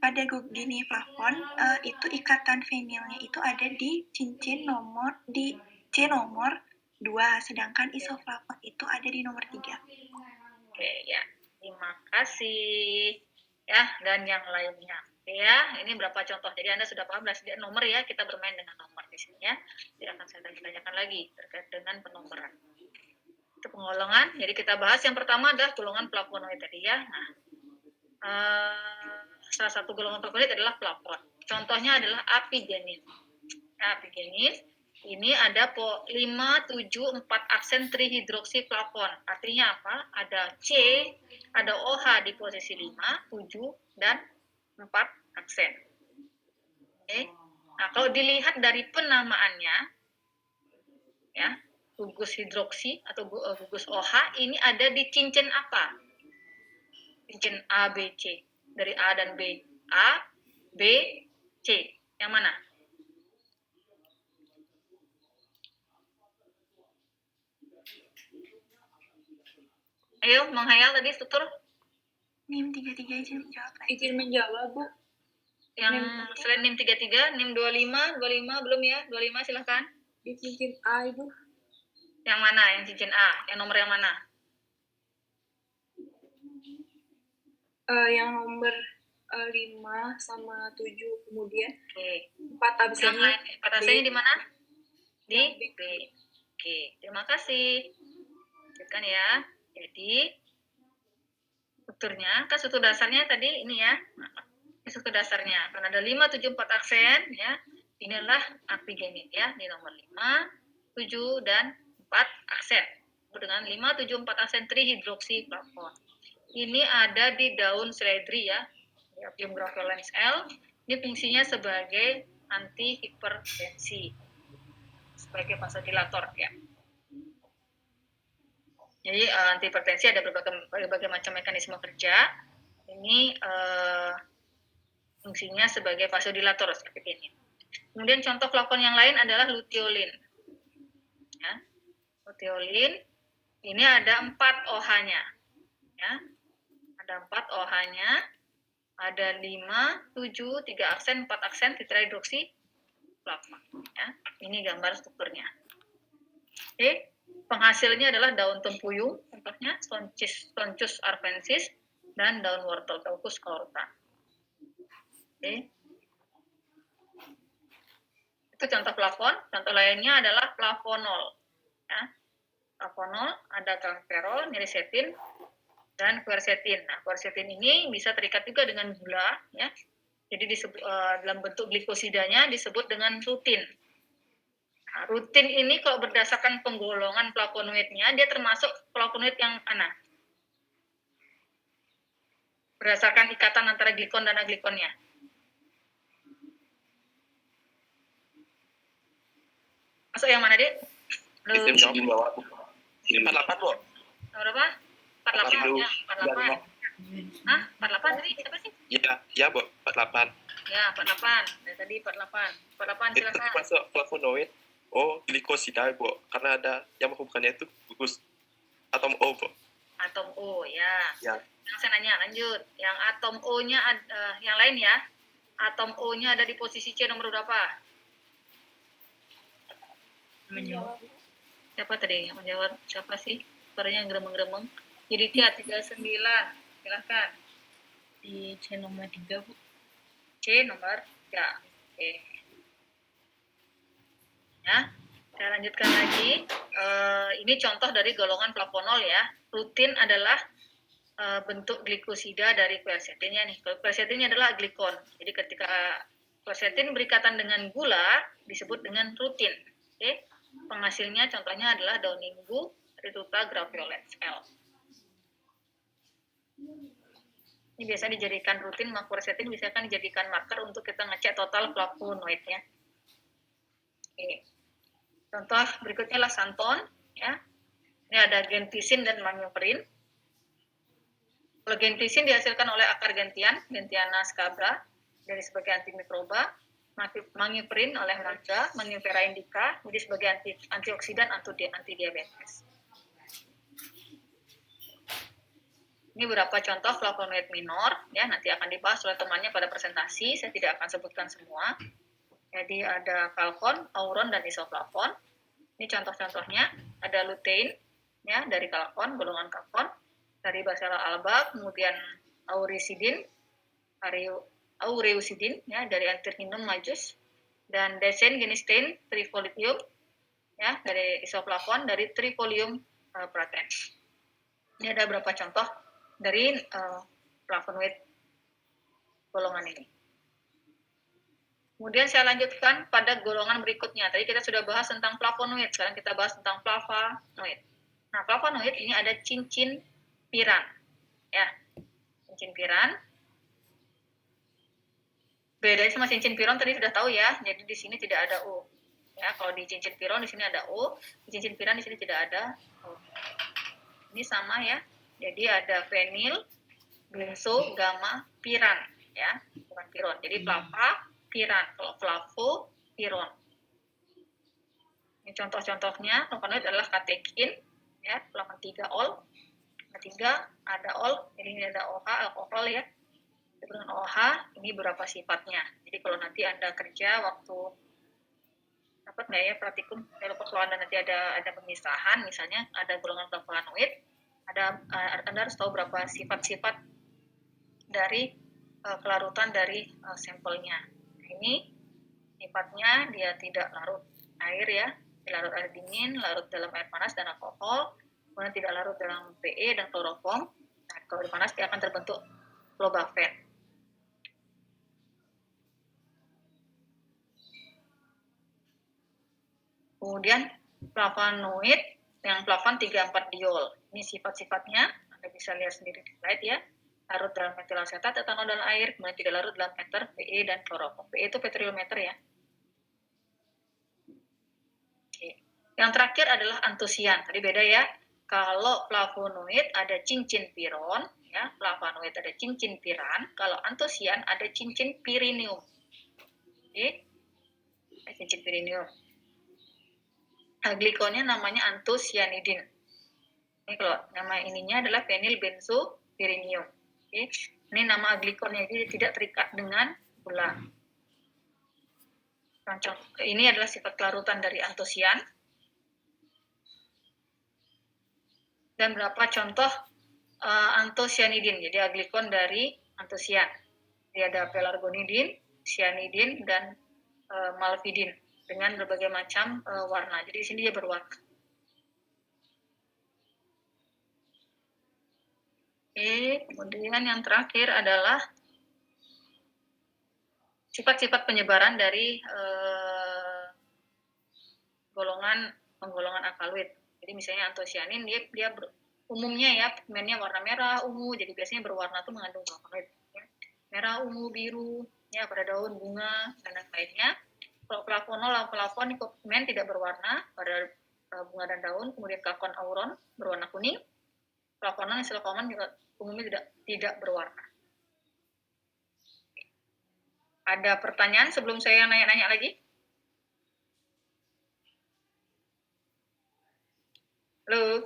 pada gini plafon, itu ikatan vinilnya itu ada di cincin nomor di C nomor 2, sedangkan isoflavon itu ada di nomor 3. Oke, ya. Terima kasih. Ya, dan yang lainnya. Oke ya, ini berapa contoh. Jadi Anda sudah paham dari nomor ya, kita bermain dengan nomor di sini ya. Tidak akan saya tanyakan lagi terkait dengan penomoran. Itu penggolongan. Jadi kita bahas yang pertama adalah golongan flavonoid tadi ya. Nah, salah satu golongan flavonoid adalah flavon. Contohnya adalah apigenin. Nah, apigenin ini ada 5, 7, 4 aksen trihidroksiflavon. Artinya apa? Ada C, ada OH di posisi 5, 7, dan 4 aksen. Oke. Nah, kalau dilihat dari penamaannya, ya, gugus hidroksi atau gugus OH ini ada di cincin apa? Cincin A, B, C. Dari A dan B. A, B, C. Yang mana? Ayo, menghayal tadi struktur. NIM 33 izin menjawab. Izin menjawab, Bu. Yang selain NIM 33, NIM 25 belum ya? 25 silahkan. Di cincin A, Ibu. Yang mana? Yang cincin A? Yang nomor yang mana? Yang nomor 5 sama 7, kemudian Oke. 4 absennya. 4 absennya di mana? Di B. B. Oke, terima kasih. Lanjutkan ya. Jadi strukturnya, kan struktur dasarnya tadi ini ya. Ini struktur dasarnya. Karena ada 5, 7, 4 aksen ya. Inilah apigenin ya. Di nomor 5, 7, dan 4 aksen. Dengan 5, 7, 4 aksen trihidroksiflavon. Ini ada di daun seledri ya. Apium graveolens L. Ini fungsinya sebagai antihipertensi. Sebagai vasodilator ya. Jadi antihipertensi ada berbagai macam mekanisme kerja. Ini fungsinya sebagai vasodilator seperti ini. Kemudian contoh flavon yang lain adalah luteolin. Ya. Luteolin ini ada 4 OH-nya. Ya. Ada 4 OH-nya. Ada 5, 7, 3 aksen, 4 aksen tetrahidroksiflavon. Ya. Ini gambar strukturnya. Oke. Penghasilnya adalah daun tempuyung, contohnya Stronchus arvensis, dan daun wortel Daucus aorta. Oke. Itu contoh flavon. Contoh lainnya adalah flavonol. Ya. Flavonol ada gangsterol, mirisetin, dan quercetin. Nah, quercetin ini bisa terikat juga dengan gula, ya. Jadi dalam bentuk glikosidanya disebut dengan rutin. Nah, rutin ini kalau berdasarkan penggolongan flavonoidnya, dia termasuk flavonoid yang mana? Berdasarkan ikatan antara glikon dan aglikonnya. Masuk yang mana, Dik? Izin jawab. 48, Bu. Nomor berapa? 48 ya, 48. Hah? 48 tadi siapa sih? Ya, Bu, 48. Ya, 48. Dari tadi 48. 48 Itu silakan. masuk flavonoid. Oh, glikosida, Bu. Karena ada yang menghubungkannya itu gugus atom O, Bu. Atom O, ya. Ya. Yang saya nanya, lanjut. Yang atom O-nya, yang lain ya. Atom O-nya ada di posisi C nomor berapa? Menjawab. Siapa tadi yang menjawab? Siapa sih? Suaranya geremeng-geremeng. Jadi dia 39. Silahkan. Di C nomor 3, Bu. C nomor 3. Oke. Ya, saya lanjutkan lagi. Ini contoh dari golongan flavonol ya. Rutin adalah bentuk glikosida dari quercetinnya nih. Quercetinnya adalah glikon. Jadi ketika quercetin berikatan dengan gula disebut dengan rutin. Oke. Penghasilnya contohnya adalah daun minggu, Rituta graveolens L. Ini biasa dijadikan rutin, quercetin bisa kan dijadikan marker untuk kita ngecek total flavonoidnya. Oke. Contoh berikutnya adalah santon, ya. Ini ada gentisin dan manioperin. Kalau gentisin dihasilkan oleh akar gentian, Gentiana scabra, dari sebagai antimikroba. Mangiferin oleh mangga, Mangifera indica, jadi sebagai antioksidan anti diabetes. Ini beberapa contoh flavonoid minor, ya nanti akan dibahas oleh temannya pada presentasi. Saya tidak akan sebutkan semua. Jadi ada kalkon, auron, dan isoflavon. Ini contoh-contohnya. Ada lutein, ya dari kalkon, golongan kalkon, dari Bacella alba, kemudian aureosidin, ya dari Anthraquinum majus, dan desengenistein trifolium, ya dari isoflavon, dari Trifolium pratense. Ini ada beberapa contoh dari flavonoid golongan ini. Kemudian saya lanjutkan pada golongan berikutnya. Tadi kita sudah bahas tentang flavonoid, sekarang kita bahas tentang flavonoid. Nah, flavonoid ini ada cincin piran. Ya, cincin piran. Bedanya sama cincin piron tadi sudah tahu ya. Jadi di sini tidak ada U. Ya, kalau di cincin piron di sini ada U, di cincin piran di sini tidak ada U. Ini sama ya. Jadi ada fenil, benzo, gamma, piran, ya, bukan piron. Jadi flava, piran. Kalau flavo, piron. Ini contoh-contohnya, flavonoid adalah katekin, ya, flavan 3 ol. 3 ada ol, jadi ini ada OH, alkohol ya. Dengan OH, ini berapa sifatnya. Jadi kalau nanti Anda kerja waktu dapat nggak ya praktikum, kalau Anda nanti ada pemisahan, misalnya ada golongan flavonoid, Anda harus tahu berapa sifat-sifat dari kelarutan dari sampelnya. Ini sifatnya dia tidak larut air ya, larut air dingin, larut dalam air panas dan alkohol, kemudian tidak larut dalam PE dan kloroform. Nah, kalau di panas dia akan terbentuk clobafen. Kemudian flavonoid yang flavan 3,4 diol. Ini sifat-sifatnya, Anda bisa lihat sendiri di slide ya. Larut dalam metil asetat, etanol dalam air, kemudian tidak larut dalam ether, PE, dan kloroform. PE itu petriometer ya. Oke. Yang terakhir adalah antosian. Tadi beda ya. Kalau flavonoid ada cincin piron, ya, flavonoid ada cincin piran. Kalau antosian ada cincin pirinium. Oke. Cincin pirinium. Glikonnya namanya antosianidin. Ini kalau nama ininya adalah fenilbenzopirinium. Oke. Ini nama glikonnya, jadi tidak terikat dengan gula. Ini adalah sifat kelarutan dari antosian. Dan berapa contoh antosianidin, jadi aglikon dari antosian. Jadi ada pelargonidin, cyanidin, dan malvidin dengan berbagai macam warna. Jadi di sini dia berwarna. Oke, kemudian yang terakhir adalah sifat-sifat penyebaran dari golongan alkaloid. Jadi misalnya antosianin dia umumnya ya pigmennya warna merah, ungu, jadi biasanya berwarna tuh mengandung flavonoid. Ya. Merah, ungu, biru, ya pada daun, bunga, dan lainnya. Kalau flavonol, flavon pigmen tidak berwarna pada bunga dan daun, kemudian kalkon auron berwarna kuning, flavonol isoflavon juga umumnya tidak berwarna. Ada pertanyaan sebelum saya nanya-nanya lagi? Halo?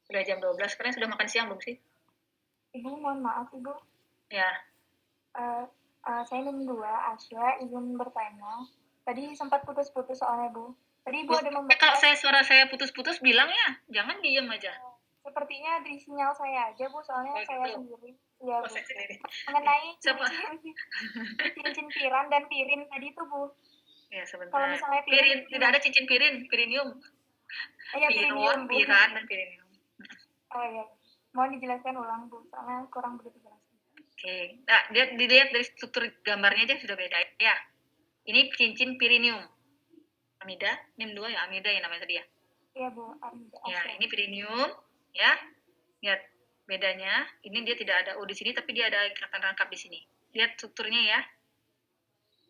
Sudah jam 12, kalian sudah makan siang belum sih? Ibu, mohon maaf Ibu. Ya. Saya nomor 2, Asya, izin bertanya. Tadi sempat putus-putus soalnya Bu. Tadi Ibu ada kalau suara saya putus-putus bilang ya, jangan diem aja. Sepertinya di sinyal saya aja Bu, soalnya saya gitu. sendiri. Iya Bu. Sendiri. Mengenai cincin piran dan pirin tadi itu Bu. Ya sebentar. Kalau misalnya pirin tidak ada cincin pirinium. Iya, pirinium, Bu. Piran dan pirinium. Oh iya. Mohon dijelaskan ulang Bu, soalnya kurang begitu jelas. Oke. Nah, dilihat dari struktur gambarnya aja sudah beda ya. Ini cincin pirinium. Amida, NIM2 ya, amida ya namanya tadi ya. Iya Bu, amida. Ya, ini pirinium ya. Lihat bedanya, ini dia tidak ada O di sini tapi dia ada ikatan rangkap di sini. Lihat strukturnya ya.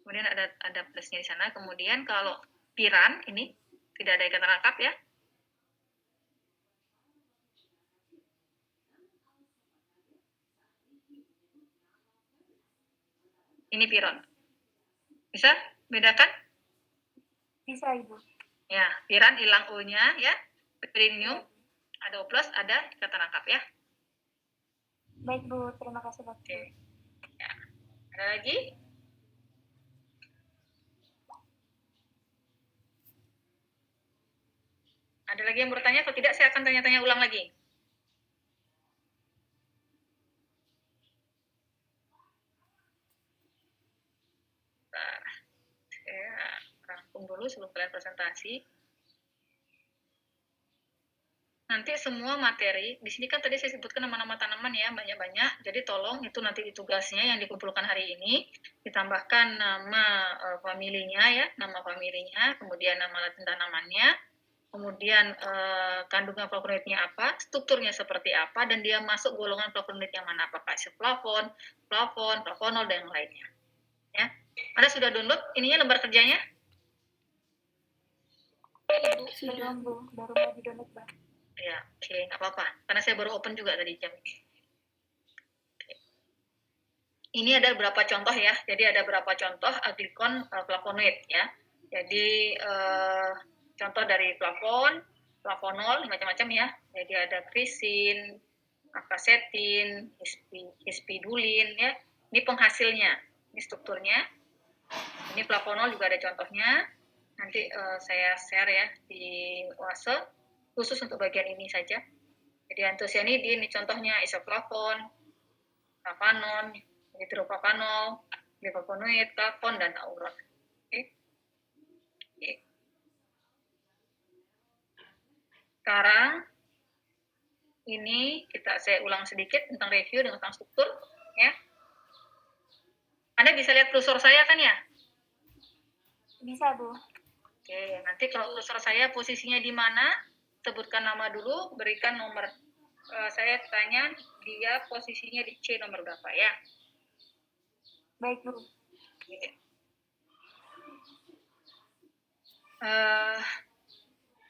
Kemudian ada plusnya di sana. Kemudian kalau piran ini tidak ada ikatan rangkap ya. Ini piron. Bisa bedakan? Bisa, Ibu. Ya, piran hilang O-nya ya. Perineum ada O+, ada ikatan rangkap ya. Baik, Bu. Terima kasih, Dokter. Oke. Ya. Ada lagi? Ada lagi yang bertanya atau tidak? Saya akan tanya-tanya ulang lagi. Nah, saya rangkum dulu sebelum kalian presentasi. Nanti semua materi, di sini kan tadi saya sebutkan nama-nama tanaman ya, banyak-banyak. Jadi tolong itu nanti di tugasnya yang dikumpulkan hari ini, ditambahkan nama familinya ya, nama familinya, kemudian nama latin tanamannya, kemudian kandungan flavonoidnya apa, strukturnya seperti apa, dan dia masuk golongan flavonoid yang mana, apakah isoflavon, flavon, flavonol, dan yang lainnya. Ya. Anda sudah download ininya lembar kerjanya? Belum, Bu. Baru mau di-download, Bang. Ya, oke, nggak apa-apa. Karena saya baru open juga tadi jam ini. Ini ada beberapa contoh ya. Jadi ada beberapa contoh glikon flavonoid ya. Jadi contoh dari flavon, flavonol, macam-macam ya. Jadi ada krisin, akasetin, hispidulin ya. Ini penghasilnya, ini strukturnya. Ini flavonol juga ada contohnya. Nanti saya share ya di WhatsApp. Khusus untuk bagian ini saja. Jadi antosianidin, ini contohnya isoflavon, flavanol, hidropavanol, flavonoid, flavon, dan tauron. Oke. Sekarang ini saya ulang sedikit tentang review tentang struktur, ya. Anda bisa lihat kursor saya kan ya? Bisa, Bu. Oke, nanti kalau kursor saya posisinya di mana? Sebutkan nama dulu, berikan nomor. Saya tanya dia posisinya di C nomor berapa ya? Baik, Bu.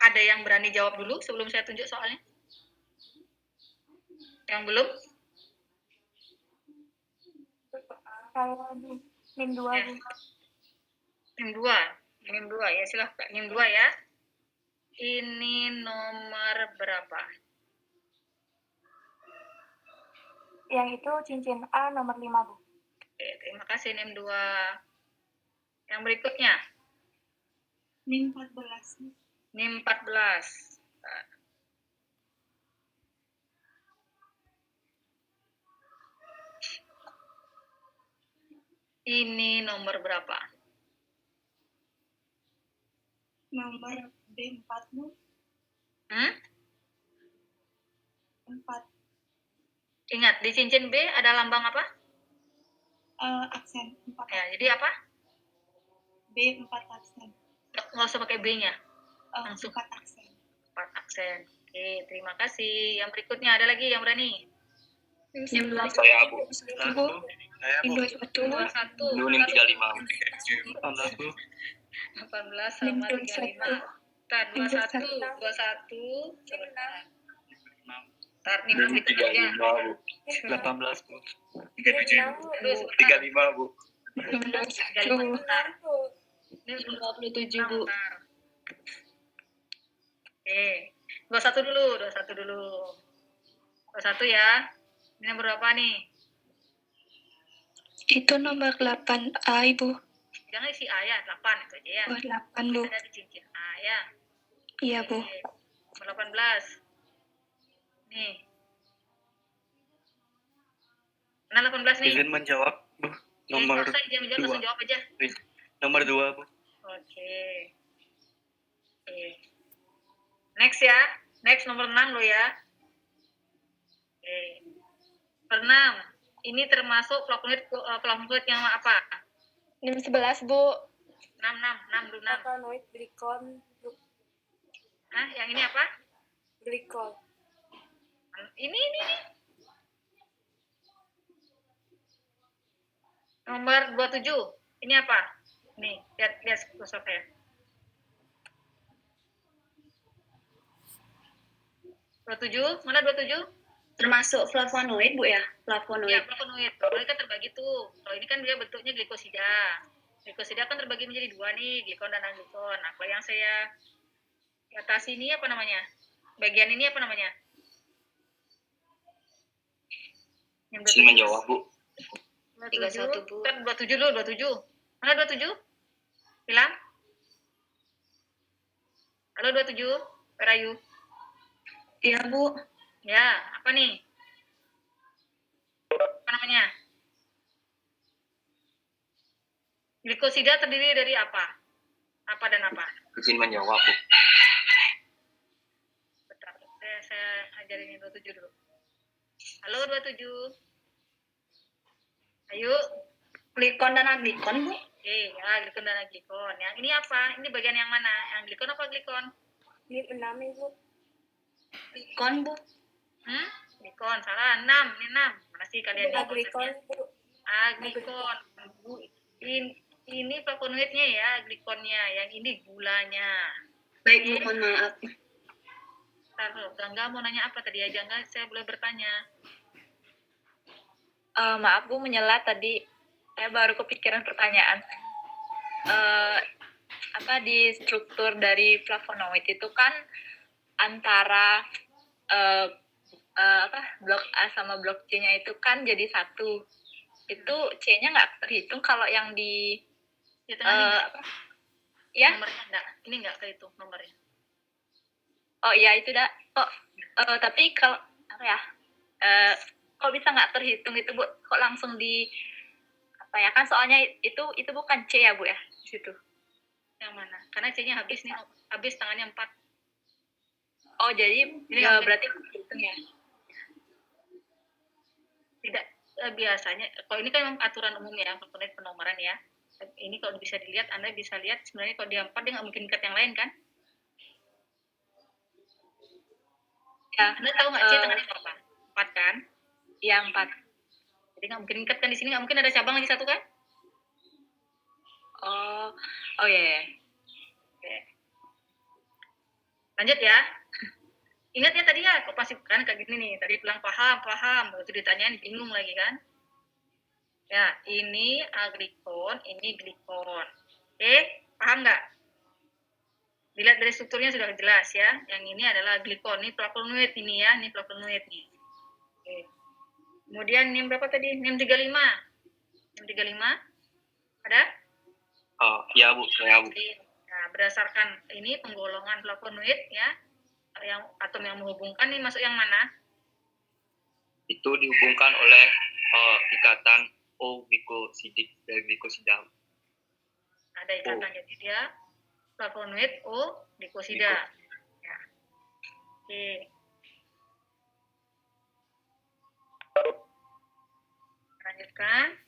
Ada yang berani jawab dulu sebelum saya tunjuk soalnya? Yang belum? Saya di NIM 2, Ya. Bu. NIM 2 ya, silahkan. NIM 2 ya. Ini nomor berapa? Yang itu cincin A nomor 5, Bu. Oke, terima kasih NIM 2. Yang berikutnya? NIM 14. NIM 14. Ini nomor berapa? Nomor B4, Bu. 4. Ingat, di cincin B ada lambang apa? Aksen 4. Ya, jadi apa? B4 aksen. Nggak usah pakai B-nya. Langsung 4 aksen. 4 aksen. Oke, terima kasih. Yang berikutnya ada lagi yang berani? NIM 2. Saya Bu. Bu. NIM 21. 21. Dulu NIM 35. 18, Bu. 18 sama 35. Tar, 21. 21. Tar, NIM NIM itu aja. 35 Bu. 18, Bu. 37 Bu. Terus, 35 Bu. 35. Tar. Ini 27, Bu. Tar. Oke. 21 dulu. 21 ya. Ini nomor berapa nih? Itu nomor 8A, Ibu. Jangan isi A ya, 8 itu aja ya. Oh, 8, Bu. Ada di cincin A ya. Iya, Bu. Oke. Nomor 18. Nih. Nah, 18 nih. Izin menjawab, Bu. Nomor Nggak usah izin menjawab, langsung 2. jawab aja. Nomor 2, Bu. Oke. Next ya. Next nomor 6 lo ya. Oke. Nomor 6. Ini termasuk flavonoid yang apa? NIM 11, Bu. 6 dulu 6. Flavonoid, glikon, Hah, yang ini apa? glikol. Ini. Nomor 27. Ini apa? Nih, lihat kursor saya. 27, mana 27? Termasuk flavonoid, Bu ya? Flavonoid. Ya, flavonoid. Flavonoid kan terbagi tuh. Kalau ini kan dia bentuknya glikosida. Glikosida kan terbagi menjadi dua nih, glikon dan aglikon. Nah, kalau yang saya atas ini apa namanya? Bagian ini apa namanya? Yang Izin menjawab, Bu. 31, Bu. 27 dulu, 27. Mana 27? Bilang. Halo 27, Rayu. Iya, Bu. Ya, apa nih? Apa namanya? Glikosida terdiri dari apa? Apa dan apa? Izin menjawab, Bu. Bentar, saya ajarin yang 27 dulu. Halo 27. Ayo. Glikon dan aglikon, Bu. Ya, glikon dan aglikon. Yang ini apa? Ini bagian yang mana? Yang glikon apa glikon? Ini 6, Bu. Glikon, Bu. Glikon, salah. 6, ini 6. Mana sih kalian ini Aglikon, konsepnya? Bu. Aglikon. Ini flavonoidnya ya, glikonnya. Yang ini gulanya. Baik, Bu, mohon maaf. Gangga mau nanya apa tadi ya? Gangga, saya boleh bertanya. Maaf Bu, menyela tadi. Saya baru kepikiran pertanyaan. Di struktur dari flavonoid itu kan antara blok A sama blok C-nya itu kan jadi satu. Itu C-nya nggak terhitung kalau yang di ya? Nomornya enggak. Ini enggak kehitung nomornya. Oh iya itu dah. Tapi kalau kok bisa nggak terhitung itu Bu? Kok langsung di kan soalnya itu bukan C ya Bu ya di situ. Yang mana? Karena C-nya habis nih, habis tangannya 4. Oh jadi ya, berarti hitung ya? Tidak, biasanya kalau ini kan memang aturan umum ya, flavonoid penomoran ya. Ini kalau bisa dilihat, Anda bisa lihat sebenarnya kalau dia 4 dia nggak mungkin cut yang lain kan? Ya, Anda tahu nggak C tangannya berapa? 4 kan? Iya 4. Jadi nggak mungkin cut kan di sini, nggak mungkin ada cabang lagi satu kan? Oh iya. Oke. Lanjut ya. Ingat ya tadi ya, kok pasti kan kayak gini nih. Tadi bilang paham. Waktu ditanyain bingung lagi kan? Ya, ini aglikon, ini glikon. Oke, paham nggak? Dilihat dari strukturnya sudah jelas ya. Yang ini adalah glikon, ini flavonoid ini ya, ini flavonoid nih. Oke. Kemudian NIM berapa tadi? NIM 35. NIM 35? Ada? Ya Bu, saya Bu. Nah, berdasarkan ini penggolongan flavonoid ya, yang atom yang menghubungkan ini masuk yang mana? Itu dihubungkan oleh ikatan O-glikosidik dari glikosida. Ada ikatan, jadi dia flavonoid O-glikosida. Ya. Oke. Lanjutkan.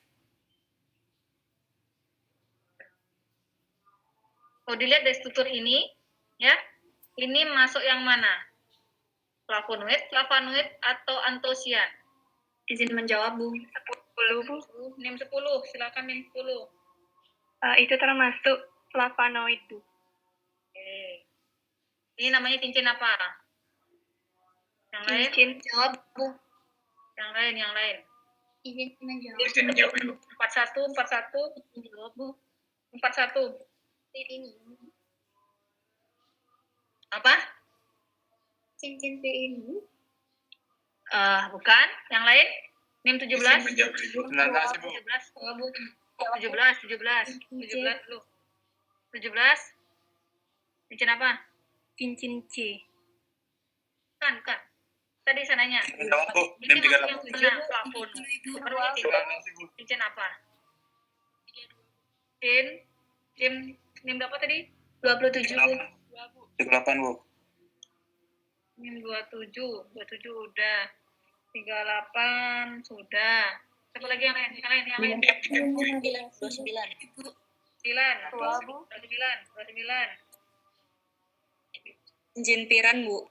Kalau dilihat dari struktur ini, ya, ini masuk yang mana? Flavonoid, flavonoid atau antosian? Izin menjawab, Bu. 10, Bu. NIM 10, silakan NIM 10. Itu termasuk flavonoid, Bu. Oke. Ini namanya cincin apa? Yang lain? Izin menjawab, Bu. Yang lain. Izin menjawab. Izin menjawab, Bu. 41. Menjawab, Bu. 41. Ini. Apa? Cincin P ini. Bukan. Yang lain? NIM 17. Izin menjawab, Bu. 19 Ibu. 17 dulu. 17. Cincin apa? Cincin C. Kan. Tadi sananya. Menjawab, Bu. NIM 38. Plafon. Baru ini. 19 Ibu. Cincin apa? NIM berapa tadi? 27, Bu. 38, Bu. NIM 27 udah. 38 sudah. Siapa lagi yang lain? Yang lain. 29. 29. Cincin piran, Bu.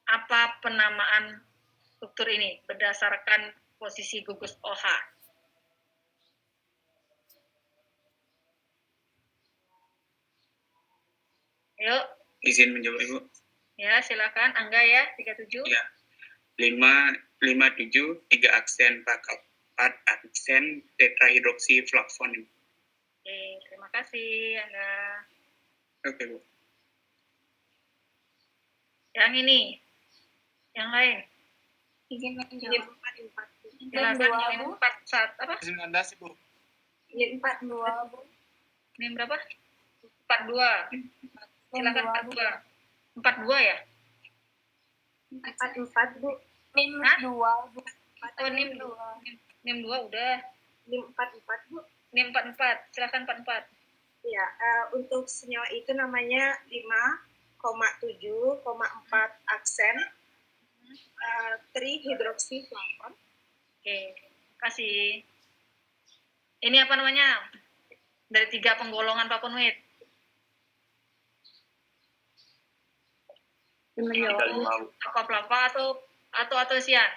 Apa penamaan struktur ini berdasarkan posisi gugus OH? Yuk. Izin menjawab, Ibu. Ya, silakan. Angga ya, 37. Ya. 5, 57 3 aksen pakai 4 aksen tetrahidroksiflavon. Oke, terima kasih Anda. Oke, Bu. Yang ini, yang lain. Izin Ini menjawab. 44. Silakan yang 41 apa? 19 Bu. Ini 42, Bu. Ini berapa? 42. Silakan 42. 42 ya? 44, Bu. NIM Hah? 2, Bu. Oh, NIM 2. NIM 2 udah. Ini 44, Bu. NIM 44. Silakan 44. Ya, untuk senyawa itu namanya 5,7,4 aksen trihidroksiflavon. Oke, kasih. Ini apa namanya? Dari 3 penggolongan flavonoid. 35, Bu. Apa atau sian?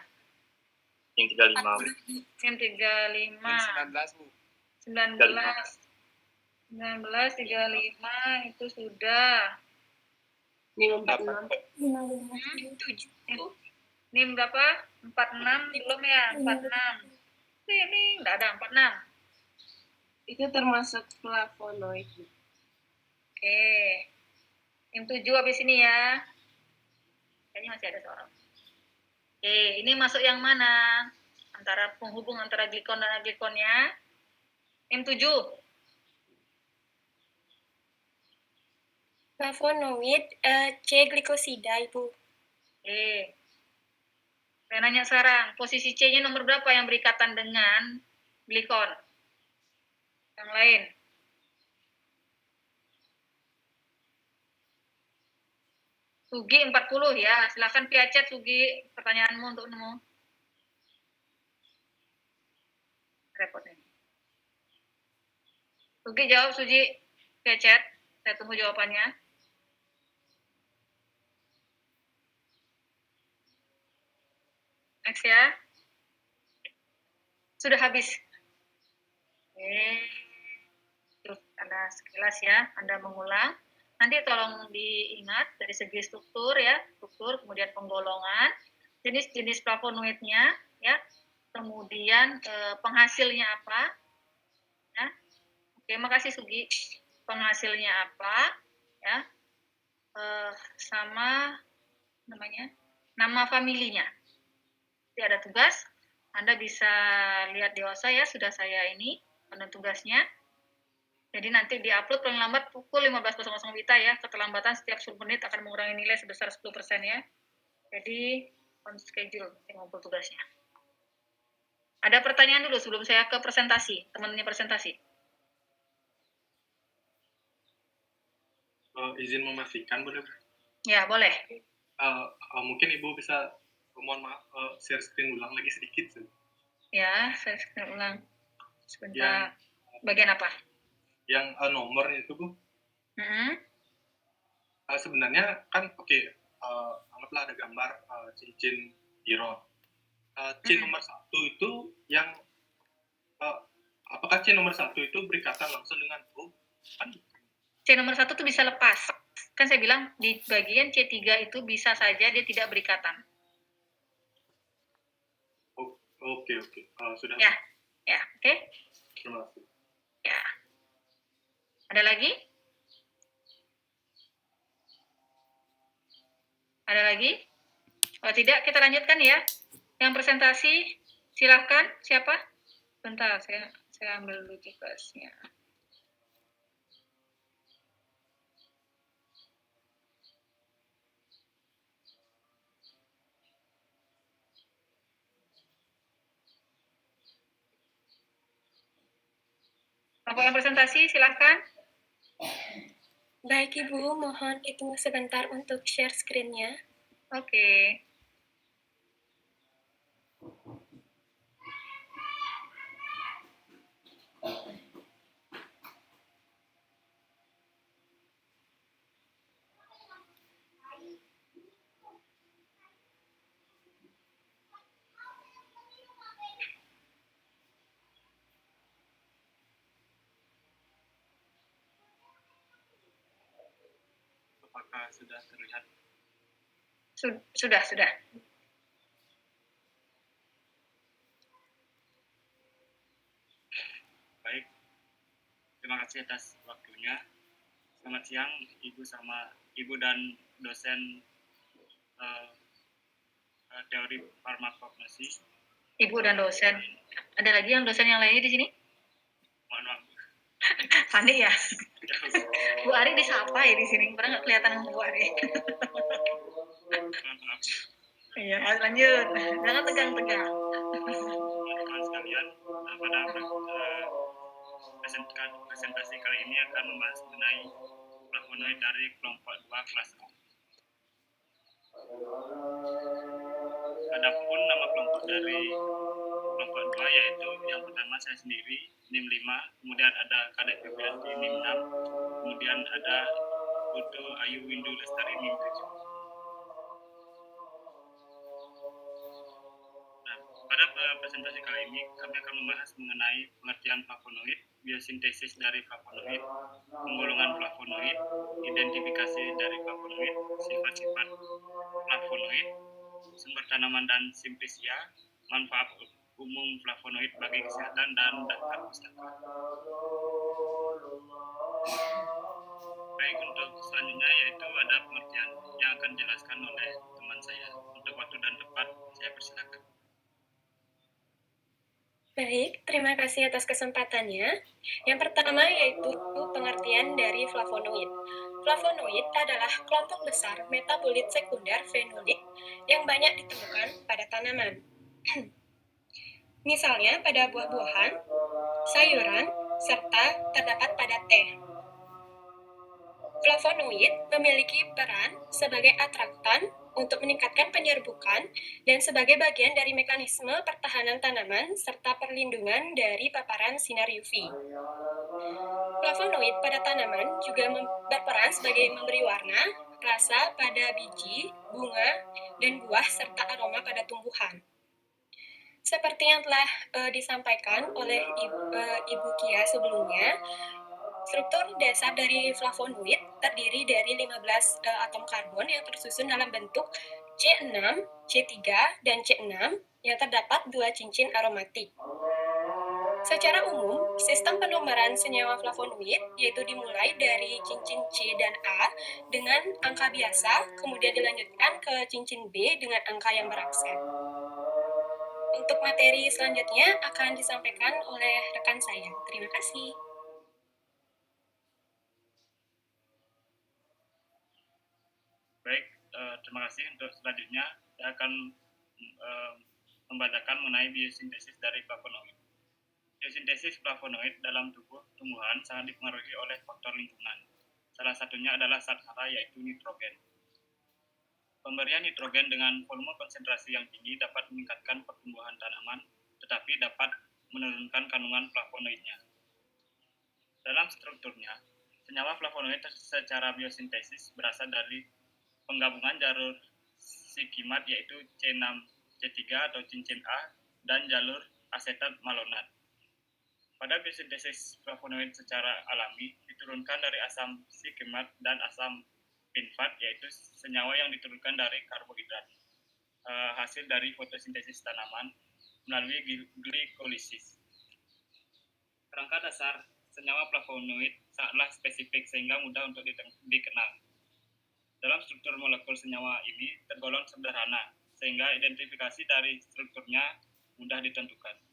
Yang 35, Bu. Yang 35. Yang 19 Bu. 19 35 itu sudah. Ini 46. NIM berapa? 46 belum ya? 46. Ini enggak ada 46. Itu termasuk flavonoid. Oke. Yang 7 habis ini ya. Kayaknya masih ada seorang. Oke, ini masuk yang mana? Antara penghubung antara glikon dan aglikonnya. Yang 7. Flavonoid C glikosida, Ibu. Oke. Saya nanya sekarang, posisi C-nya nomor berapa yang berikatan dengan glikon? Yang lain. Sugi 40 ya. Silakan via chat Sugi pertanyaanmu untuk nemu. Repot ini. Sugi jawab Sugi via chat. Saya tunggu jawabannya. Next ya. Sudah habis. Terus Anda sekilas ya, Anda mengulang. Nanti tolong diingat dari segi struktur ya, struktur, kemudian penggolongan, jenis-jenis flavonoidnya ya, kemudian penghasilnya apa. Ya. Oke, makasih Sugi. Penghasilnya apa ya, sama namanya, nama familinya. Jadi ada tugas, Anda bisa lihat di OSA ya, sudah saya ini penuh tugasnya. Jadi nanti diupload paling lambat pukul 15.00 WITA ya. Keterlambatan setiap 10 menit akan mengurangi nilai sebesar 10% ya. Jadi on schedule mengumpul tugasnya. Ada pertanyaan dulu sebelum saya ke presentasi, temannya presentasi. Izin memastikan boleh? Ya, boleh. Mungkin Ibu bisa, mohon maaf, share screen ulang lagi sedikit. Ya, saya screen ulang. Sebentar. Bagian apa? Yang nomor itu, Bu. Sebenarnya kan, anggaplah ada gambar cincin iron. C nomor 1 itu yang, apakah C nomor 1 itu berikatan langsung dengan O? Kan C nomor 1 itu bisa lepas. Kan saya bilang di bagian C3 itu bisa saja dia tidak berikatan. Oke. Sudah. Ya, oke. Terima kasih. Ya. Ada lagi? Ada lagi? Kalau tidak, kita lanjutkan ya. Yang presentasi, silahkan. Siapa? Bentar, saya ambil dulu tugasnya. Kelompok yang presentasi, silahkan. Baik, Ibu. Mohon ditunggu sebentar untuk share screen-nya. Oke. Apakah sudah terlihat? Sudah. terima kasih atas waktunya. Selamat siang Ibu dan dosen teori farmakognosi. Ibu dan dosen. Ada lagi dosen yang lainnya di sini? Mohon maaf. Panik ya? Bu Ari disapa ya di sini, pernah nggak kelihatan Bu Ari? Iya, lanjut. Jangan tegang-tegang. Teman-teman sekalian, pada presentasi kali ini akan membahas mengenai flavonoid dari kelompok 2 kelas A. Adapun nama kelompok dari kelompok 2 yaitu yang pertama saya sendiri, NIM 5, kemudian ada Kadek Febrianti NIM 6, kemudian ada Putu Ayu Windu Lestari NIM 7. Nah, pada presentasi kali ini kami akan membahas mengenai pengertian flavonoid, biosintesis dari flavonoid, penggolongan flavonoid, identifikasi dari flavonoid, sifat-sifat flavonoid, sumber tanaman dan simplisia, manfaat umum flavonoid bagi kesehatan dan daftar pustaka. Baik, untuk selanjutnya yaitu ada pengertian yang akan dijelaskan oleh teman saya. Untuk waktu dan tempat saya persilakan. Baik, terima kasih atas kesempatannya. Yang pertama yaitu pengertian dari flavonoid. Flavonoid adalah kelompok besar metabolit sekunder fenolik yang banyak ditemukan pada tanaman. Misalnya pada buah-buahan, sayuran, serta terdapat pada teh. Flavonoid memiliki peran sebagai atraktan untuk meningkatkan penyerbukan dan sebagai bagian dari mekanisme pertahanan tanaman serta perlindungan dari paparan sinar UV. Flavonoid pada tanaman juga berperan sebagai memberi warna, rasa pada biji, bunga, dan buah serta aroma pada tumbuhan. Seperti yang telah disampaikan oleh Ibu Kia sebelumnya, struktur dasar dari flavonoid terdiri dari 15 atom karbon yang tersusun dalam bentuk C6, C3, dan C6 yang terdapat 2 cincin aromatik. Secara umum, sistem penomoran senyawa flavonoid yaitu dimulai dari cincin C dan A dengan angka biasa, kemudian dilanjutkan ke cincin B dengan angka yang beraksen. Untuk materi selanjutnya akan disampaikan oleh rekan saya. Terima kasih. Baik, terima kasih. Untuk selanjutnya saya akan membacakan mengenai biosintesis dari flavonoid. Biosintesis flavonoid dalam tubuh tumbuhan sangat dipengaruhi oleh faktor lingkungan. Salah satunya adalah zat hara yaitu nitrogen. Pemberian nitrogen dengan volume konsentrasi yang tinggi dapat meningkatkan pertumbuhan tanaman, tetapi dapat menurunkan kandungan flavonoidnya. Dalam strukturnya, senyawa flavonoid secara biosintesis berasal dari penggabungan jalur sikimat yaitu C6, C3 atau cincin A dan jalur asetat malonat. Pada biosintesis flavonoid secara alami diturunkan dari asam sikimat dan asam pinfat yaitu senyawa yang diturunkan dari karbohidrat hasil dari fotosintesis tanaman melalui glikolisis. Kerangka dasar senyawa flavonoid sangatlah spesifik sehingga mudah untuk dikenal. Dalam struktur molekul senyawa ini tergolong sederhana sehingga identifikasi dari strukturnya mudah ditentukan.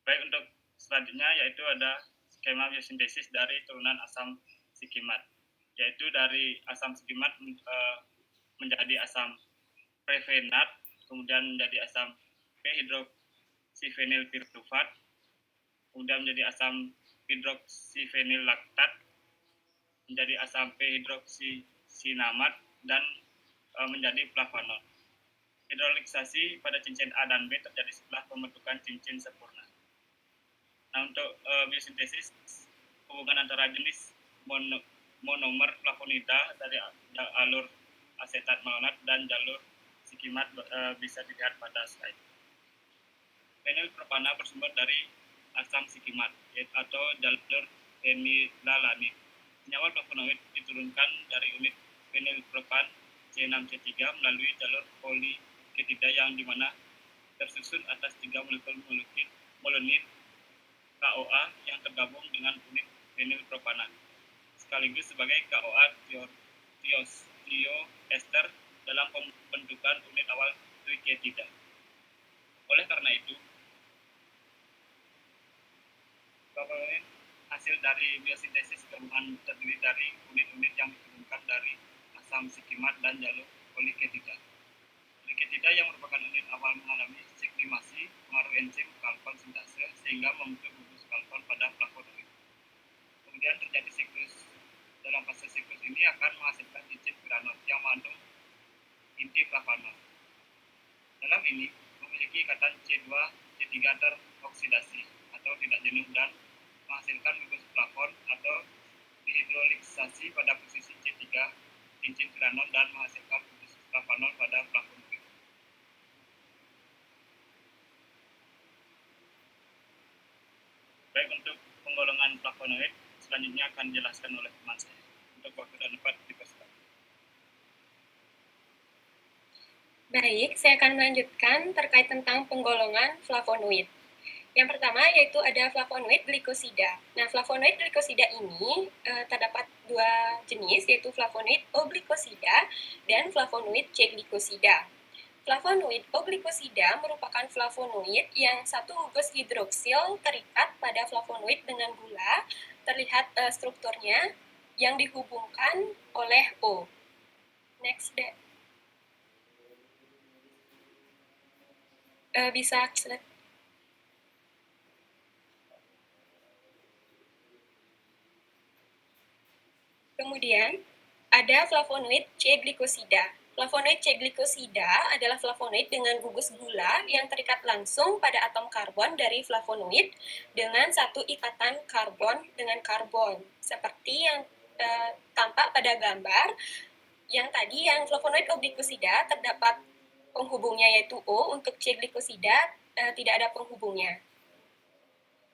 Baik, untuk selanjutnya yaitu ada skema biosintesis dari turunan asam sikimat, yaitu dari asam sikimat menjadi asam prefenat, kemudian menjadi asam p-hidroksifenyl pirtufat, kemudian menjadi asam hidroksifenyl laktat, menjadi asam p-hidroksisinamat, dan menjadi flavonol. Hidrolisasi pada cincin A dan B terjadi setelah pembentukan cincin sempurna. Nah, untuk biosintesis, hubungan antara jenis monomer flavonida dari alur asetat malonat dan jalur sikimat bisa dilihat pada slide. Fenilpropana bersumber dari asam sikimat atau jalur fenilalanine. Senyawa flavonoid diturunkan dari unit fenilpropan C6C3 melalui jalur poliketida yang dimana tersusun atas 3 molekul molonid KOA yang tergabung dengan unit fenilpropanan sekaligus sebagai KOA tioester dalam pembentukan unit awal triketida. Oleh karena itu, flavonoid hasil dari biosintesis gabungan terdiri dari unit-unit yang diturunkan dari asam sikimat dan jalur poliketida. Poliketida yang merupakan unit awal mengalami sublimasi pengaruh enzim kalkon sintase sehingga membentuk gugus kalkon pada flavonoid. Kemudian terjadi siklus. Dalam fase siklus ini akan menghasilkan cincin granul yang mengandung inti flavonol. Dalam ini memiliki ikatan C2 C3 teroksidasi atau tidak jenuh dan menghasilkan gugus flavon atau dihidrolisasi pada posisi C3 cincin granul dan menghasilkan gugus flavonol pada flavonoid. Baik, untuk penggolongan flavonoid selanjutnya akan dijelaskan oleh teman saya. Untuk waktu dan tempat dipersilakan. Baik, saya akan melanjutkan terkait tentang penggolongan flavonoid. Yang pertama yaitu ada flavonoid glikosida. Nah, flavonoid glikosida ini terdapat dua jenis, yaitu flavonoid O-glikosida dan flavonoid C-glikosida. Flavonoid O-glikosida merupakan flavonoid yang satu gugus hidroksil terikat pada flavonoid dengan gula, terlihat strukturnya yang dihubungkan oleh O. Next, bisa selesai. Kemudian, ada flavonoid C-glikosida. Flavonoid C-glikosida adalah flavonoid dengan gugus gula yang terikat langsung pada atom karbon dari flavonoid dengan satu ikatan karbon dengan karbon. Seperti yang tampak pada gambar, yang tadi yang flavonoid O-glikosida terdapat penghubungnya yaitu O, untuk C-glikosida tidak ada penghubungnya.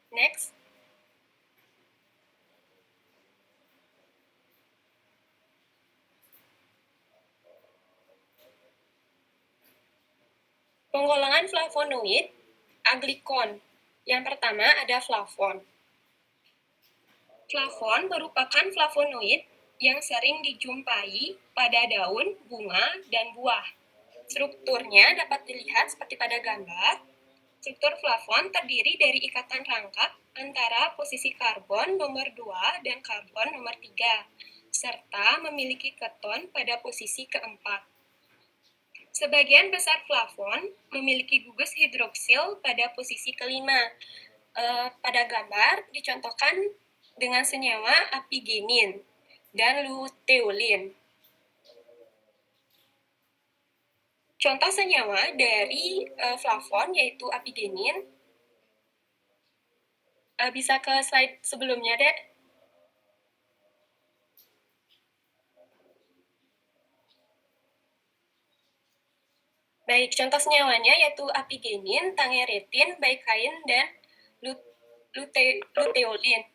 Next. Penggolongan flavonoid aglikon. Yang pertama ada flavon. Flavon merupakan flavonoid yang sering dijumpai pada daun, bunga, dan buah. Strukturnya dapat dilihat seperti pada gambar. Struktur flavon terdiri dari ikatan rangkap antara posisi karbon nomor 2 dan karbon nomor 3, serta memiliki keton pada posisi keempat. Sebagian besar flavon memiliki gugus hidroksil pada posisi kelima. Pada gambar dicontohkan dengan senyawa apigenin dan luteolin. Contoh senyawa dari flavon yaitu apigenin. Bisa ke slide sebelumnya, Dek. Baik, contoh senyawanya yaitu apigenin, tangeretin, baikain, dan luteolin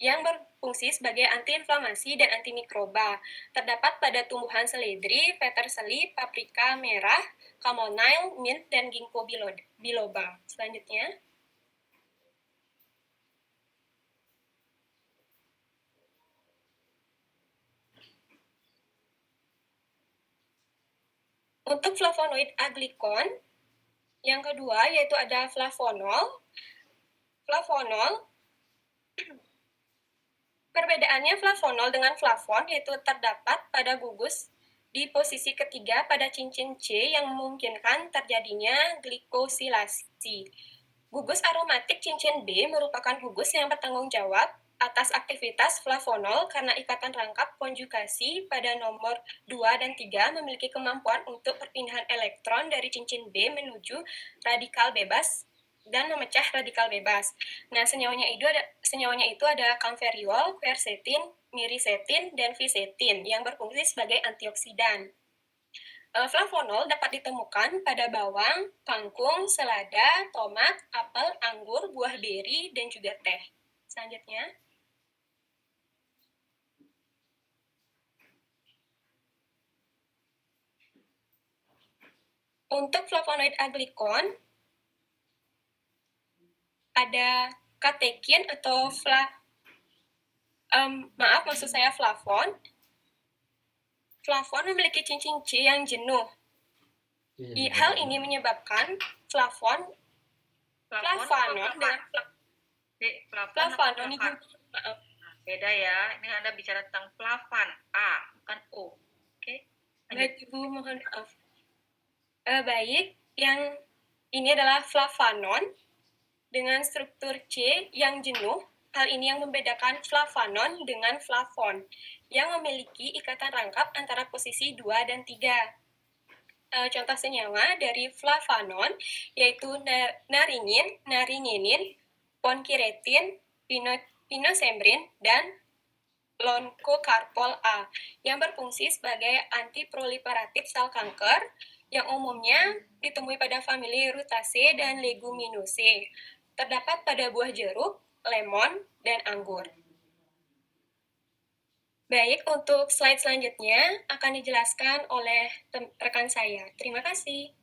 yang berfungsi sebagai antiinflamasi dan antimikroba. Terdapat pada tumbuhan seledri, peterseli, paprika merah, chamomile, mint, dan ginkgo biloba. Selanjutnya. Untuk flavonoid aglikon, yang kedua yaitu ada flavonol. Flavonol, perbedaannya flavonol dengan flavon yaitu terdapat pada gugus di posisi ketiga pada cincin C yang memungkinkan terjadinya glikosilasi. Gugus aromatik cincin B merupakan gugus yang bertanggung jawab atas aktivitas flavonol karena ikatan rangkap konjugasi pada nomor 2 dan 3 memiliki kemampuan untuk perpindahan elektron dari cincin B menuju radikal bebas dan memecah radikal bebas. Nah, senyawanya itu ada camferiol, quercetin, miricetin, dan fisetin yang berfungsi sebagai antioksidan. Flavonol dapat ditemukan pada bawang, kangkung, selada, tomat, apel, anggur, buah beri, dan juga teh. Selanjutnya. Untuk flavonoid aglikon, ada katekin atau maksud saya flavon. Flavon memiliki cincin C yang jenuh. Hal ini menyebabkan flavonon dengan flavonon beda ya. Ini Anda bicara tentang flavan, A, bukan O. Oke? Baik, Ibu, mohon maaf. Baik, yang ini adalah flavonon dengan struktur C yang jenuh. Hal ini yang membedakan flavonon dengan flavon yang memiliki ikatan rangkap antara posisi 2 dan 3. Contoh senyawa dari flavonon yaitu naringenin, ponkiretin, pinosembrin, dan loncocarpol A yang berfungsi sebagai antiproliferatif sel kanker yang umumnya ditemui pada famili Rutaceae dan Leguminosae. Terdapat pada buah jeruk, lemon, dan anggur. Baik, untuk slide selanjutnya akan dijelaskan oleh rekan saya. Terima kasih.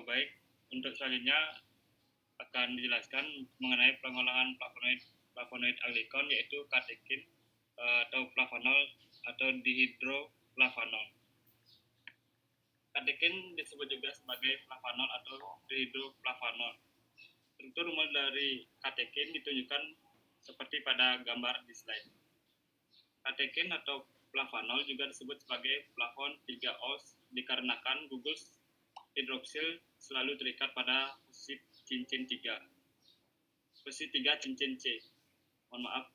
Baik, untuk selanjutnya akan dijelaskan mengenai pengolahan flavonoid aglikon, yaitu katekin atau flavanol atau dihidroflavanol. Katekin disebut juga sebagai flavanol atau dihidroflavanol. Struktur umum dari katekin ditunjukkan seperti pada gambar di slide. Katekin atau flavanol juga disebut sebagai flavon 3-os dikarenakan gugus hidroksil selalu terikat pada posisi cincin 3. Posisi 3 cincin C. Mohon maaf.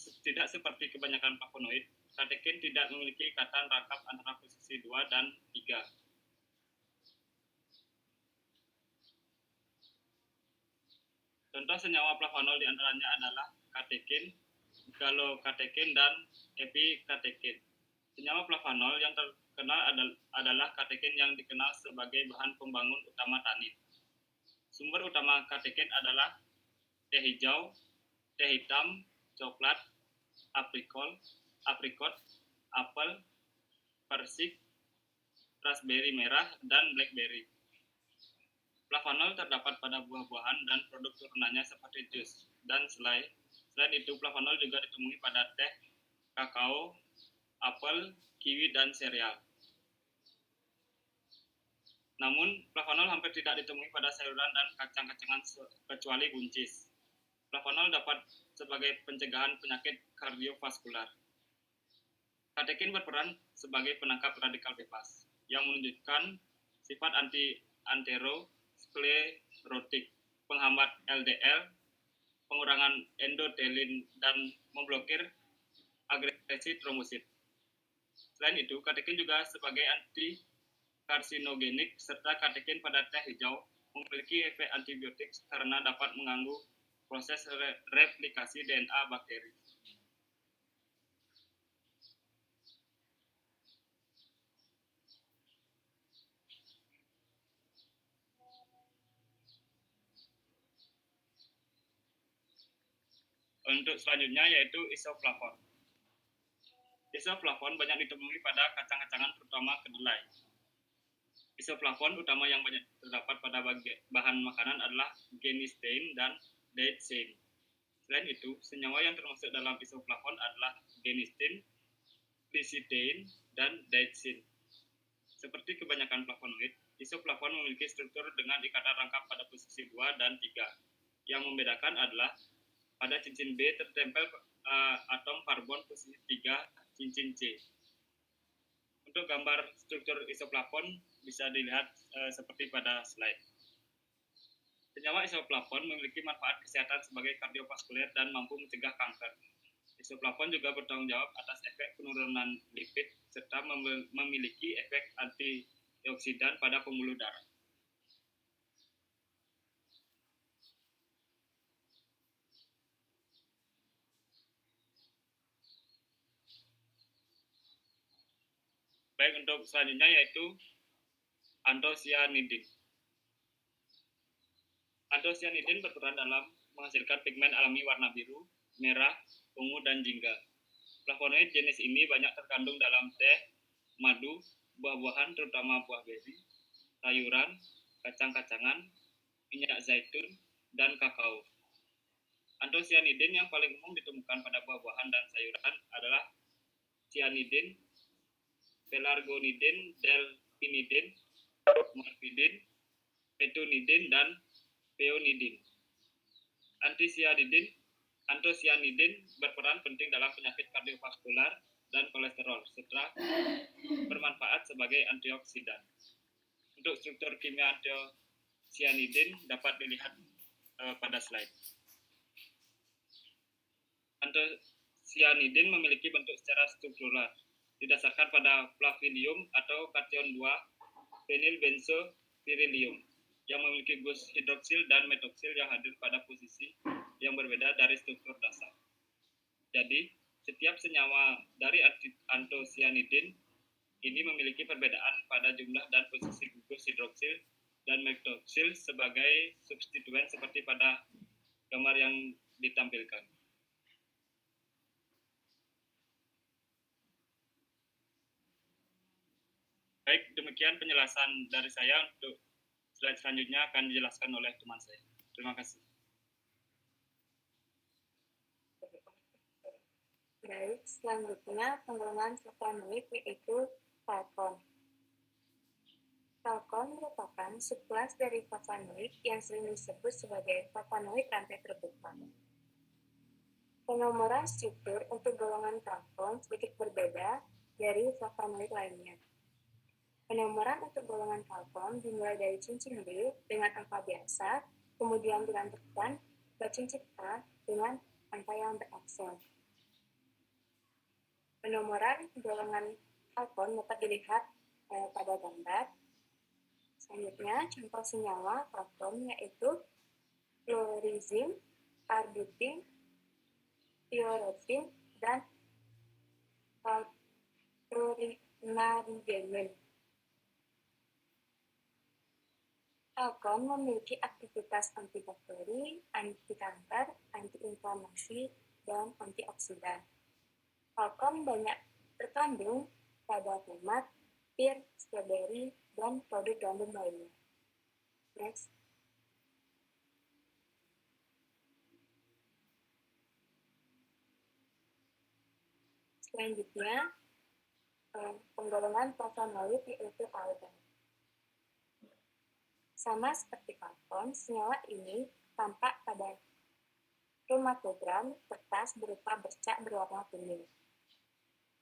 Tidak seperti kebanyakan flavonoid, katekin tidak memiliki ikatan rangkap antara posisi 2 dan 3. Contoh senyawa flavanol diantaranya adalah katekin, galokatekin, dan epikatekin. Senyawa flavanol yang terkenal adalah katekin yang dikenal sebagai bahan pembangun utama tanin. Sumber utama katekin adalah teh hijau, teh hitam, coklat, aprikot, apel, persik, raspberry merah, dan blackberry. Flavanol terdapat pada buah-buahan dan produk turunannya seperti jus dan selai. Selain itu, flavanol juga ditemui pada teh, kakao, apel, kiwi, dan sereal. Namun, flavanol hampir tidak ditemui pada sayuran dan kacang-kacangan kecuali buncis. Flavanol dapat sebagai pencegahan penyakit kardiovaskular. Katekin berperan sebagai penangkap radikal bebas yang menunjukkan sifat anti-aterosklerotik, penghambat LDL, pengurangan endotelin, dan memblokir agresi trombosit. Selain itu, katekin juga sebagai anti-karsinogenik, serta katekin pada teh hijau memiliki efek antibiotik karena dapat mengganggu proses replikasi DNA bakteri. Untuk selanjutnya yaitu isoflavon. Isoflavon banyak ditemui pada kacang-kacangan terutama kedelai. Isoflavon utama yang banyak terdapat pada bahan makanan adalah genistein dan daidzein. Selain itu, senyawa yang termasuk dalam isoflavon adalah genistein, lisitein, dan daidzein. Seperti kebanyakan flavonoid, isoflavon memiliki struktur dengan ikatan rangkap pada posisi 2 dan 3. Yang membedakan adalah pada cincin B tertempel atom karbon posisi 3 cincin C. Untuk gambar struktur isoflavon bisa dilihat seperti pada slide. Senyawa isoflavon memiliki manfaat kesehatan sebagai kardiovaskuler dan mampu mencegah kanker. Isoflavon juga bertanggung jawab atas efek penurunan lipid serta memiliki efek antioksidan pada pembuluh darah. Baik, untuk selanjutnya yaitu Antosianidin. Antosianidin berperan dalam menghasilkan pigmen alami warna biru, merah, ungu, dan jingga. Flavonoid jenis ini banyak terkandung dalam teh, madu, buah-buahan terutama buah beri, sayuran, kacang-kacangan, minyak zaitun, dan kakao. Antosianidin yang paling umum ditemukan pada buah-buahan dan sayuran adalah cyanidin, pelargonidin, delphinidin, morfidin, petunidin, dan peonidin. Antosianidin berperan penting dalam penyakit kardiovaskular dan kolesterol, serta bermanfaat sebagai antioksidan. Untuk struktur kimia antosianidin dapat dilihat pada slide. Antosianidin memiliki bentuk secara struktural, didasarkan pada flavidium atau kation 2 fenilbenzopyrrolium yang memiliki gus hidroksil dan metoksil yang hadir pada posisi yang berbeda dari struktur dasar. Jadi, setiap senyawa dari antosianidin ini memiliki perbedaan pada jumlah dan posisi gugus hidroksil dan metoksil sebagai substituen seperti pada gambar yang ditampilkan. Baik, demikian penjelasan dari saya. Untuk slide selanjutnya akan dijelaskan oleh teman saya. Terima kasih. Baik, selanjutnya penggolongan flavonoid yaitu falcon. Falcon merupakan subkelas dari flavonoid yang sering disebut sebagai flavonoid rantai terbuka. Penomoran struktur untuk golongan falcon sedikit berbeda dari flavonoid lainnya. Penomoran untuk golongan falcon dimulai dari cincin B dengan angka biasa, kemudian dilanjutkan ke cincin A dengan angka yang beraksen. Penomoran golongan falcon dapat dilihat pada gambar. Selanjutnya, contoh senyawa falcon yaitu fluorizin, arbutin, thioretin, dan fluorinarigenin. Falcon memiliki aktivitas antibakteri, anti-kanker, anti-inflamasi, dan antioksidan. Falcon banyak terkandung pada tomat, pir, stroberi, dan produk gandum lainnya. Next. Selanjutnya, penggolongan flavonoid yaitu aldehid. Sama seperti falcon, senyawa ini tampak pada kromatogram kertas berupa bercak berwarna kuning.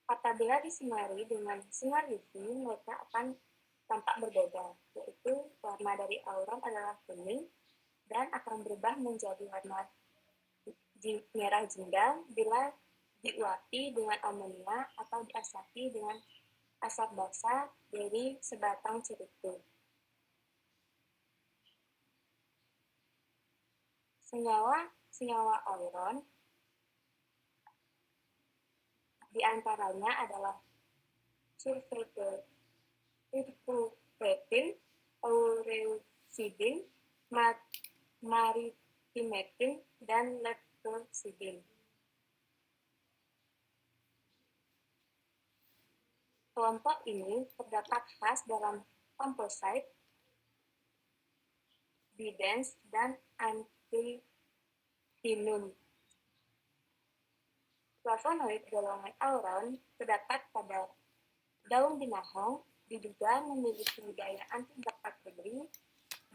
Apabila disinari dengan sinar UV, mereka akan tampak berbeda, yaitu warna dari auron adalah kuning dan akan berubah menjadi warna merah jingga bila diuapi dengan amonia atau diasapi dengan asap basa dari sebatang cerutu. Senyawa auron di antaranya adalah sulfurretin, aureosidin, maritimetin, dan leptosidin. Kelompok ini terdapat khas dalam komposit, bidens, dan antihinum. Flavonoid golongan auron terdapat pada daun binahong, diduga memiliki daya anti-bakteri,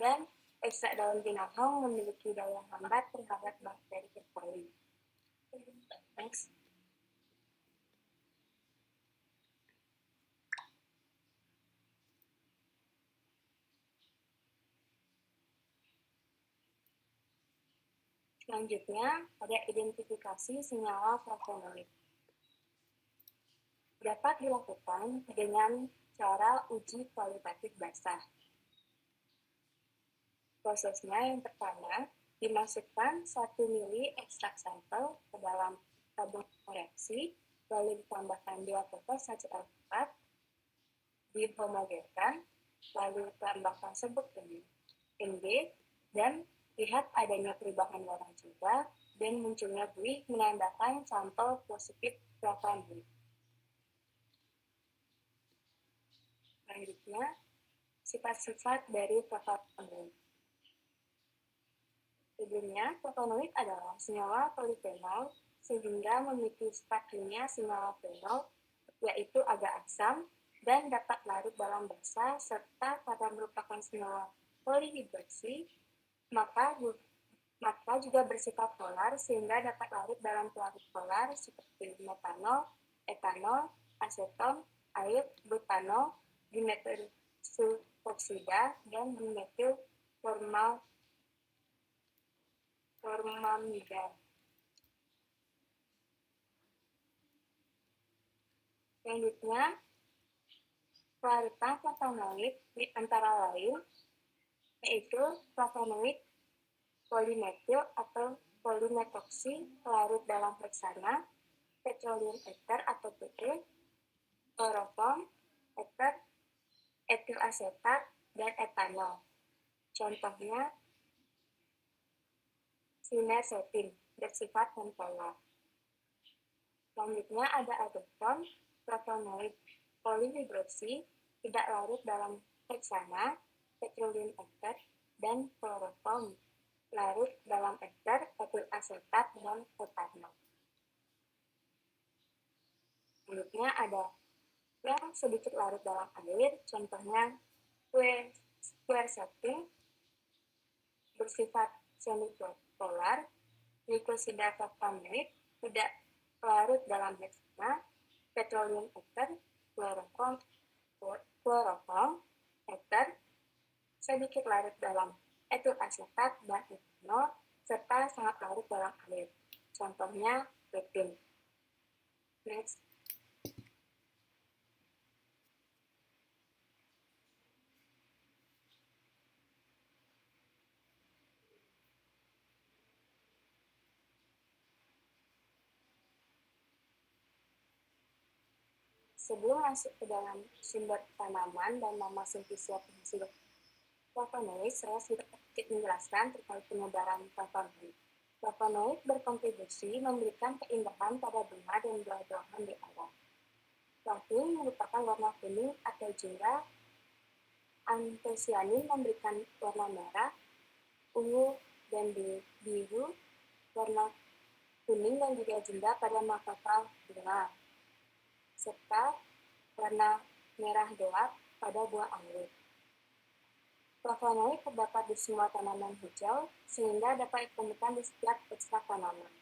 dan ekstrak daun binahong memiliki daya hambat terhadap bakteri E. coli. Next. Selanjutnya, ada identifikasi senyawa flavonoid. Dapat dilakukan dengan cara uji kualitatif basah. Prosesnya yang pertama, dimasukkan 1 ml ekstrak sampel ke dalam tabung koreksi, lalu ditambahkan 2 tetes HCl4, dihomogenkan, lalu tambah tersebut NB, dan lihat adanya perubahan warna juga dan munculnya buih menandakan sampel positif flavonoid. Selanjutnya, sifat-sifat dari flavonoid. Sebelumnya, flavonoid adalah senyawa polifenol sehingga memiliki sifat kimia senyawa fenol, yaitu agak asam dan dapat larut dalam basa, serta karena merupakan senyawa polihidroksi, maka juga bersifat polar sehingga dapat larut dalam pelarut polar seperti metanol, etanol, aseton, air, butanol, dimetil sulfoksida, dan dimetil formamida. Selanjutnya, varietas flavonoid antara lain yaitu flavonoid polimetil atau polimetoksi larut dalam heksana, petroleum ether atau PT, kloroform, ether, etil asetat, dan etanol. Contohnya, sinersetin bersifat nonpolar. Selanjutnya ada adeton, flavonoid polihidroksi tidak larut dalam heksana, petroleum ether, dan kloroform larut dalam ether, etil asetat, dan etanol. Selanjutnya ada yang sedikit larut dalam air, contohnya quercetin bersifat semipolar, glikosida flavonoid tidak larut dalam heksana, petroleum ether, kloroform, ether, sedikit larut dalam etil asetat dan etanol, serta sangat larut dalam air. Contohnya peptin. Next. Sebelum masuk ke dalam sumber tanaman dan nama Synthesia penghasil flavonoid, saya sedikit menjelaskan terkait penyebaran flavonoid. Flavonoid berkontribusi memberikan keindahan pada bunga dan buah-buahan di alam. Flavin merupakan warna kuning atau jingga, antosianin memberikan warna merah, ungu, dan biru, warna kuning dan juga jingga pada mahkota bunga, serta warna merah gelap pada buah anggur. Flavonoid terdapat di semua tanaman hijau, sehingga dapat ditemukan di setiap ekstrak tanaman.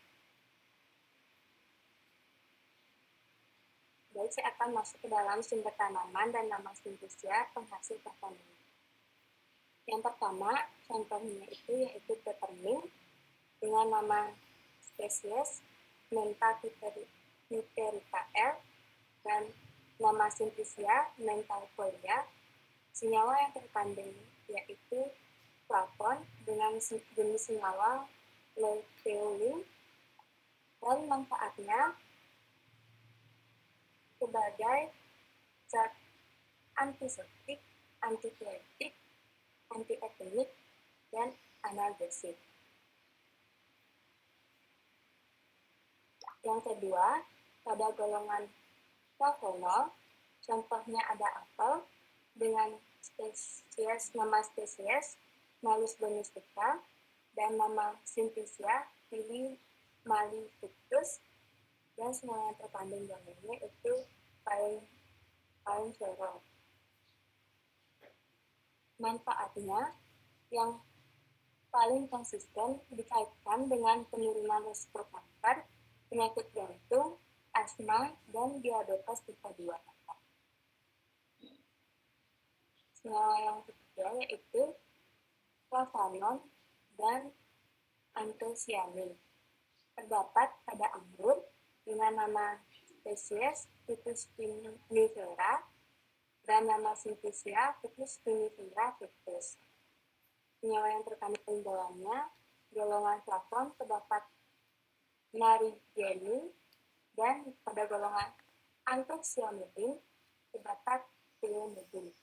Baik, saya akan masuk ke dalam sumber tanaman dan nama Synthesia penghasil flavonoid. Yang pertama, contohnya yaitu peppermint dengan nama spesies Mentha piperita L dan nama Synthesia menthalfolia. Senyawa yang terkandung yaitu flavon dengan jenis senyawa luteolin, dan manfaatnya sebagai zat antiseptik, antipyretik, antiepidemik, dan analgesik. Yang kedua, pada golongan flavonol, contohnya ada apel dengan nama spesies Malus domestica dan nama Synthesia Pili malificus, dan semua yang terkandung dalamnya itu parencerol. Manfaatnya yang paling konsisten dikaitkan dengan penurunan resiko kanker, penyakit jantung, asma, dan diabetes tipe 2. Senyawa yang ketiga yaitu flavonon dan antosianin. Terdapat pada anggur dengan nama spesies Vitis vinifera dan nama Synthesia Vitis vinifera vitis. Senyawa yang terkandung dalamnya golongan flavon terdapat narigenin, dan pada golongan antosianidin terdapat thionidin.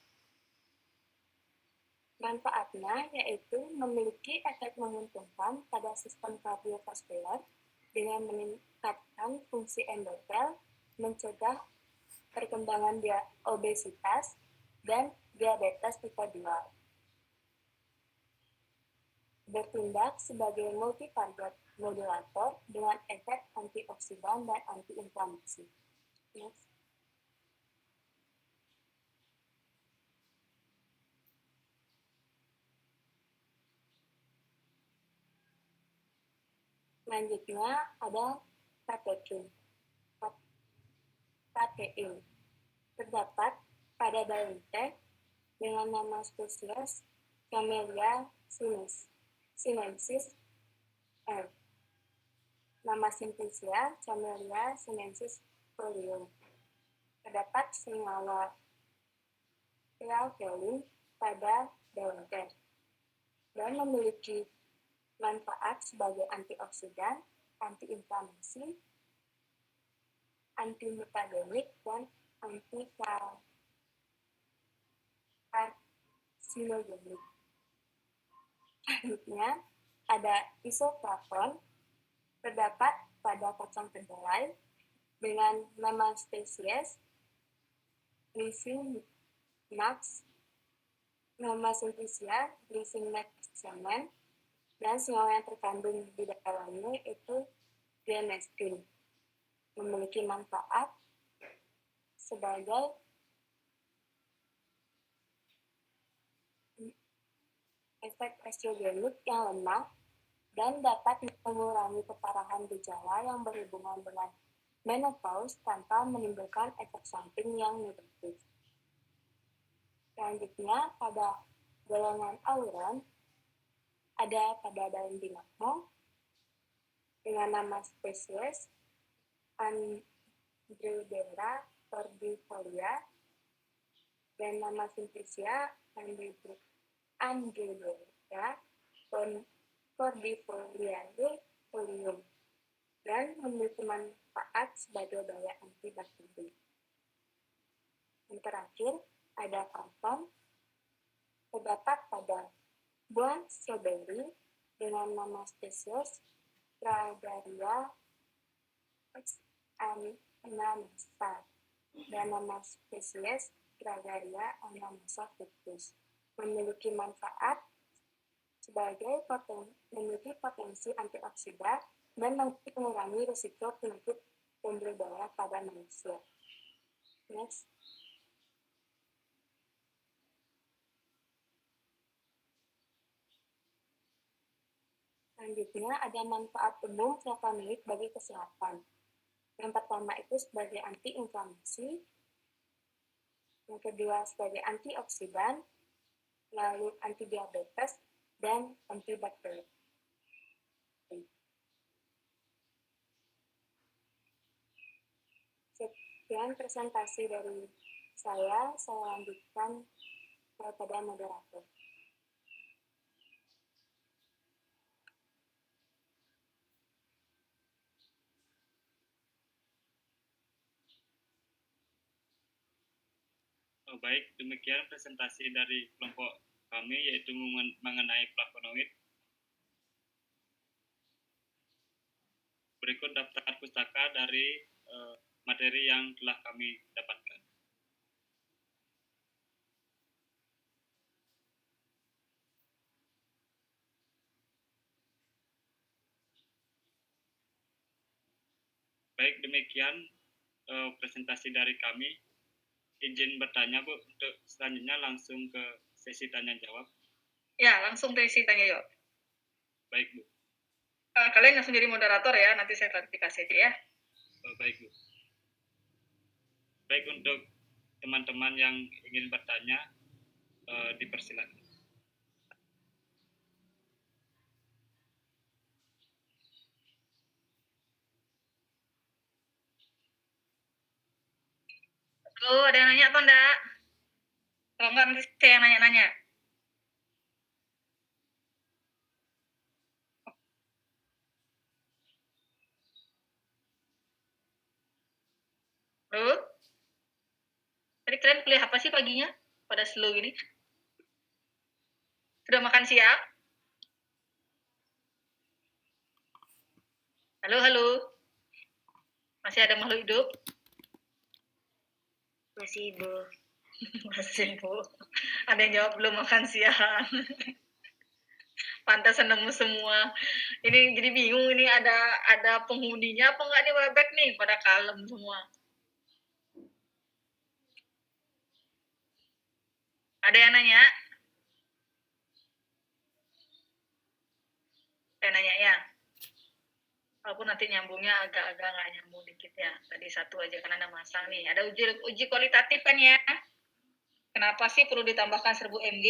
Manfaatnya yaitu memiliki efek menguntungkan pada sistem kardiovaskular dengan meningkatkan fungsi endokrin, mencegah perkembangan obesitas, dan diabetes tipe 2. Bertindak sebagai multi-target modulator dengan efek antioksidan dan antiinflamasi. Next. Selanjutnya ada katekin. Katein terdapat pada daun teh dengan nama spesies Camellia sinensis R. Nama simplicia Camellia sinensis folium. Terdapat senyawa theophylline pada daun teh dan memiliki manfaat sebagai antioksidan, antiinflamasi, antimutagenik, dan antikarsinogenik. Selanjutnya ada isoflavon terdapat pada kacang kedelai dengan nama spesies Glycine max, nama simplicia Glycine max semen, dan senyawa yang terkandung di dalamnya itu guanosine. Memiliki manfaat sebagai efek estrogenik yang lemah dan dapat mengurangi keparahan gejala yang berhubungan dengan menopause tanpa menimbulkan efek samping yang negatif. Selanjutnya, pada golongan auron, ada pada daun binamu dengan nama spesies Andreudera cordifolia dan nama simplicia Andreudera cordifoliae folium dan memiliki manfaat sebagai daya antibakteri. Yang terakhir, ada kalkom terdapat pada buah stroberi dengan nama spesies Fragaria anamasa dan nama spesies Fragaria anamasa ficus. Memiliki manfaat sebagai memiliki potensi antioksidan dan mengurangi risiko penyakit pembuluh darah pada manusia. Next. Selanjutnya ada manfaat umum flavonoid bagi kesehatan. Yang pertama itu sebagai antiinflamasi, yang kedua sebagai antioksidan, lalu antidiabetes, dan antibakteri. Sekian presentasi dari saya lanjutkan kepada moderator. Baik, demikian presentasi dari kelompok kami yaitu mengenai flavonoid. Berikut daftar pustaka dari materi yang telah kami dapatkan. Baik, demikian presentasi dari kami. Izin bertanya, Bu, untuk selanjutnya langsung ke sesi tanya-jawab. Ya, langsung ke sesi tanya-jawab. Baik, Bu. Kalian langsung jadi moderator ya, nanti saya klarifikasi aja ya. Baik, Bu. Baik, untuk teman-teman yang ingin bertanya, dipersilakan. Halo, ada yang nanya atau enggak? Kalau enggak, nanti saya yang nanya-nanya. Halo? Tadi kalian kuliah apa sih paginya? Pada slow gini? Sudah makan siang? Halo, halo. Masih ada makhluk hidup? Masih, Bu. Masih, Bu. Ada yang jawab belum makan siang. Pantas nemu semua. Ini jadi bingung ini ada penghuninya apa enggak di Webex nih, pada kalem semua. Ada yang nanya? Saya nanya ya. Walaupun nanti nyambungnya agak-agak nggak nyambung dikit ya. Tadi satu aja karena ada masang nih. Ada uji kualitatif kan ya? Kenapa sih perlu ditambahkan 1000 mg?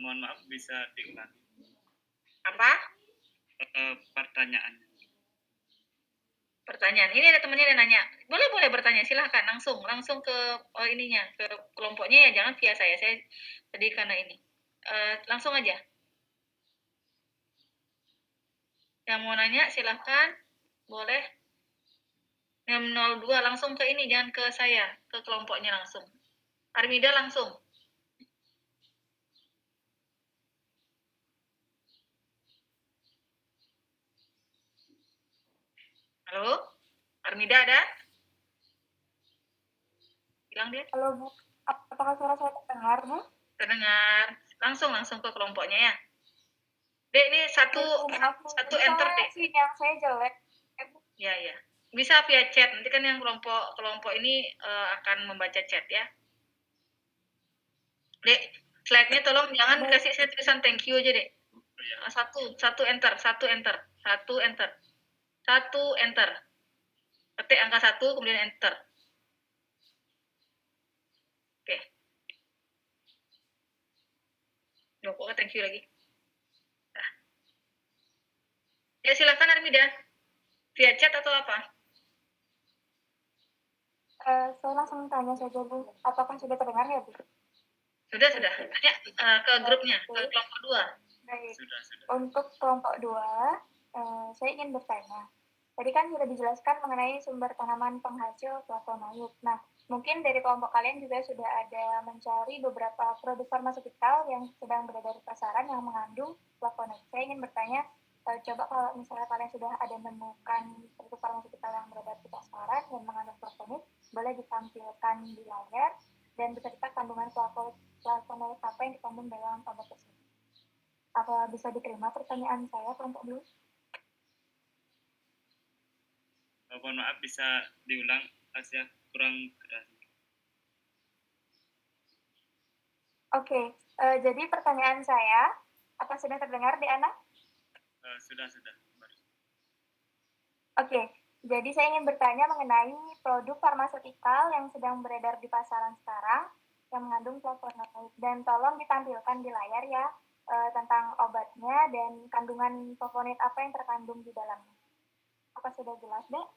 Mohon maaf, bisa diulangi Apa? pertanyaannya. Pertanyaan. Ini ada temannya yang nanya. Boleh bertanya, silahkan langsung ke ininya, ke kelompoknya ya, jangan via saya. Saya tadi karena ini. Langsung aja. Yang mau nanya silahkan, boleh. Yang 02 langsung ke ini, jangan ke saya, ke kelompoknya langsung. Armida langsung. Halo? Armida ada? Bilang dia. Halo Bu, apakah suara saya terdengar Bu? Terdengar. Langsung ke kelompoknya ya. Dek, ini satu enter deh. Sinyal saya jelek. Ya. Bisa via chat. Nanti kan yang kelompok ini akan membaca chat ya. Dek, slide-nya tolong jangan kasih saya tulisan thank you aja, Dek. Satu enter. Ketik angka 1 kemudian enter. Oke. Loh, kok thank you lagi? Nah. Ya, silakan Armida. Via chat atau apa? Saya langsung tanya saja Bu, apakah sudah terdengar ya Bu? Sudah. Tanya ke grupnya, ke kelompok 2. Baik. Untuk kelompok 2, saya ingin bertanya. Tadi kan sudah dijelaskan mengenai sumber tanaman penghasil flavonoid. Nah, mungkin dari kelompok kalian juga sudah ada mencari beberapa produk farmaseutikal yang sedang beredar di pasaran yang mengandung flavonoid. Saya ingin bertanya, coba kalau misalnya kalian sudah ada menemukan produk farmaseutikal yang beredar di pasaran yang mengandung flavonoid, boleh ditampilkan di layar dan beserta kandungan flavonoid apa yang dikandung dalam obat tersebut. Apa bisa diterima pertanyaan saya kelompok dulu? Mohon maaf, bisa diulang, Asia kurang keras. Oke, jadi pertanyaan saya, apa sudah terdengar di Ana? Sudah. Oke, jadi saya ingin bertanya mengenai produk farmaseutikal yang sedang beredar di pasaran sekarang yang mengandung flavonoid, dan tolong ditampilkan di layar ya tentang obatnya dan kandungan flavonoid apa yang terkandung di dalamnya. Apa sudah jelas, Dek?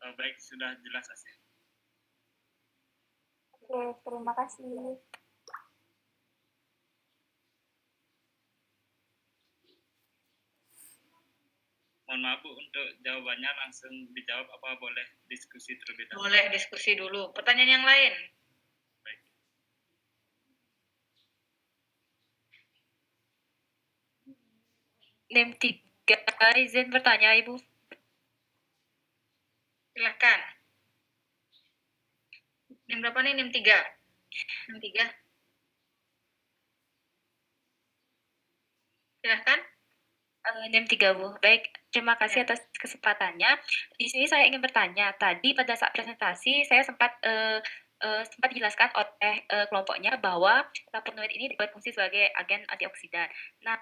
Baik, sudah jelas, Asia. Oke, terima kasih. Mohon maaf Bu, untuk jawabannya langsung dijawab apa boleh diskusi terlebih dahulu? Boleh diskusi dulu. Pertanyaan yang lain? Baik. NIM 3 izin bertanya Ibu. Silahkan. NIM berapa nih? NIM 3. NIM 3. Silahkan. NIM 3 Bu. Baik, terima kasih atas kesempatannya. Di sini saya ingin bertanya, tadi pada saat presentasi saya sempat dijelaskan oleh kelompoknya bahwa flavonoid ini berfungsi sebagai agen antioksidan. Nah,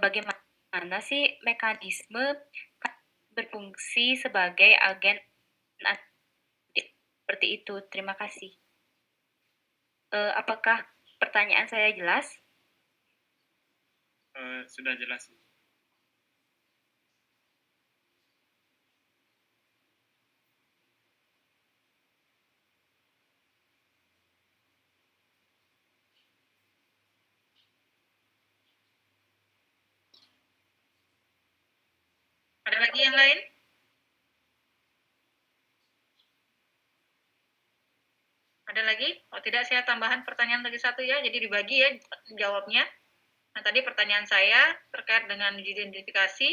bagaimana sih mekanisme berfungsi sebagai agen seperti itu? Terima kasih. Apakah pertanyaan saya jelas? Sudah jelas. Ada lagi yang lain? Ada lagi? Kalau tidak saya tambahan pertanyaan lagi satu ya, jadi dibagi ya jawabnya. Nah, tadi pertanyaan saya terkait dengan identifikasi.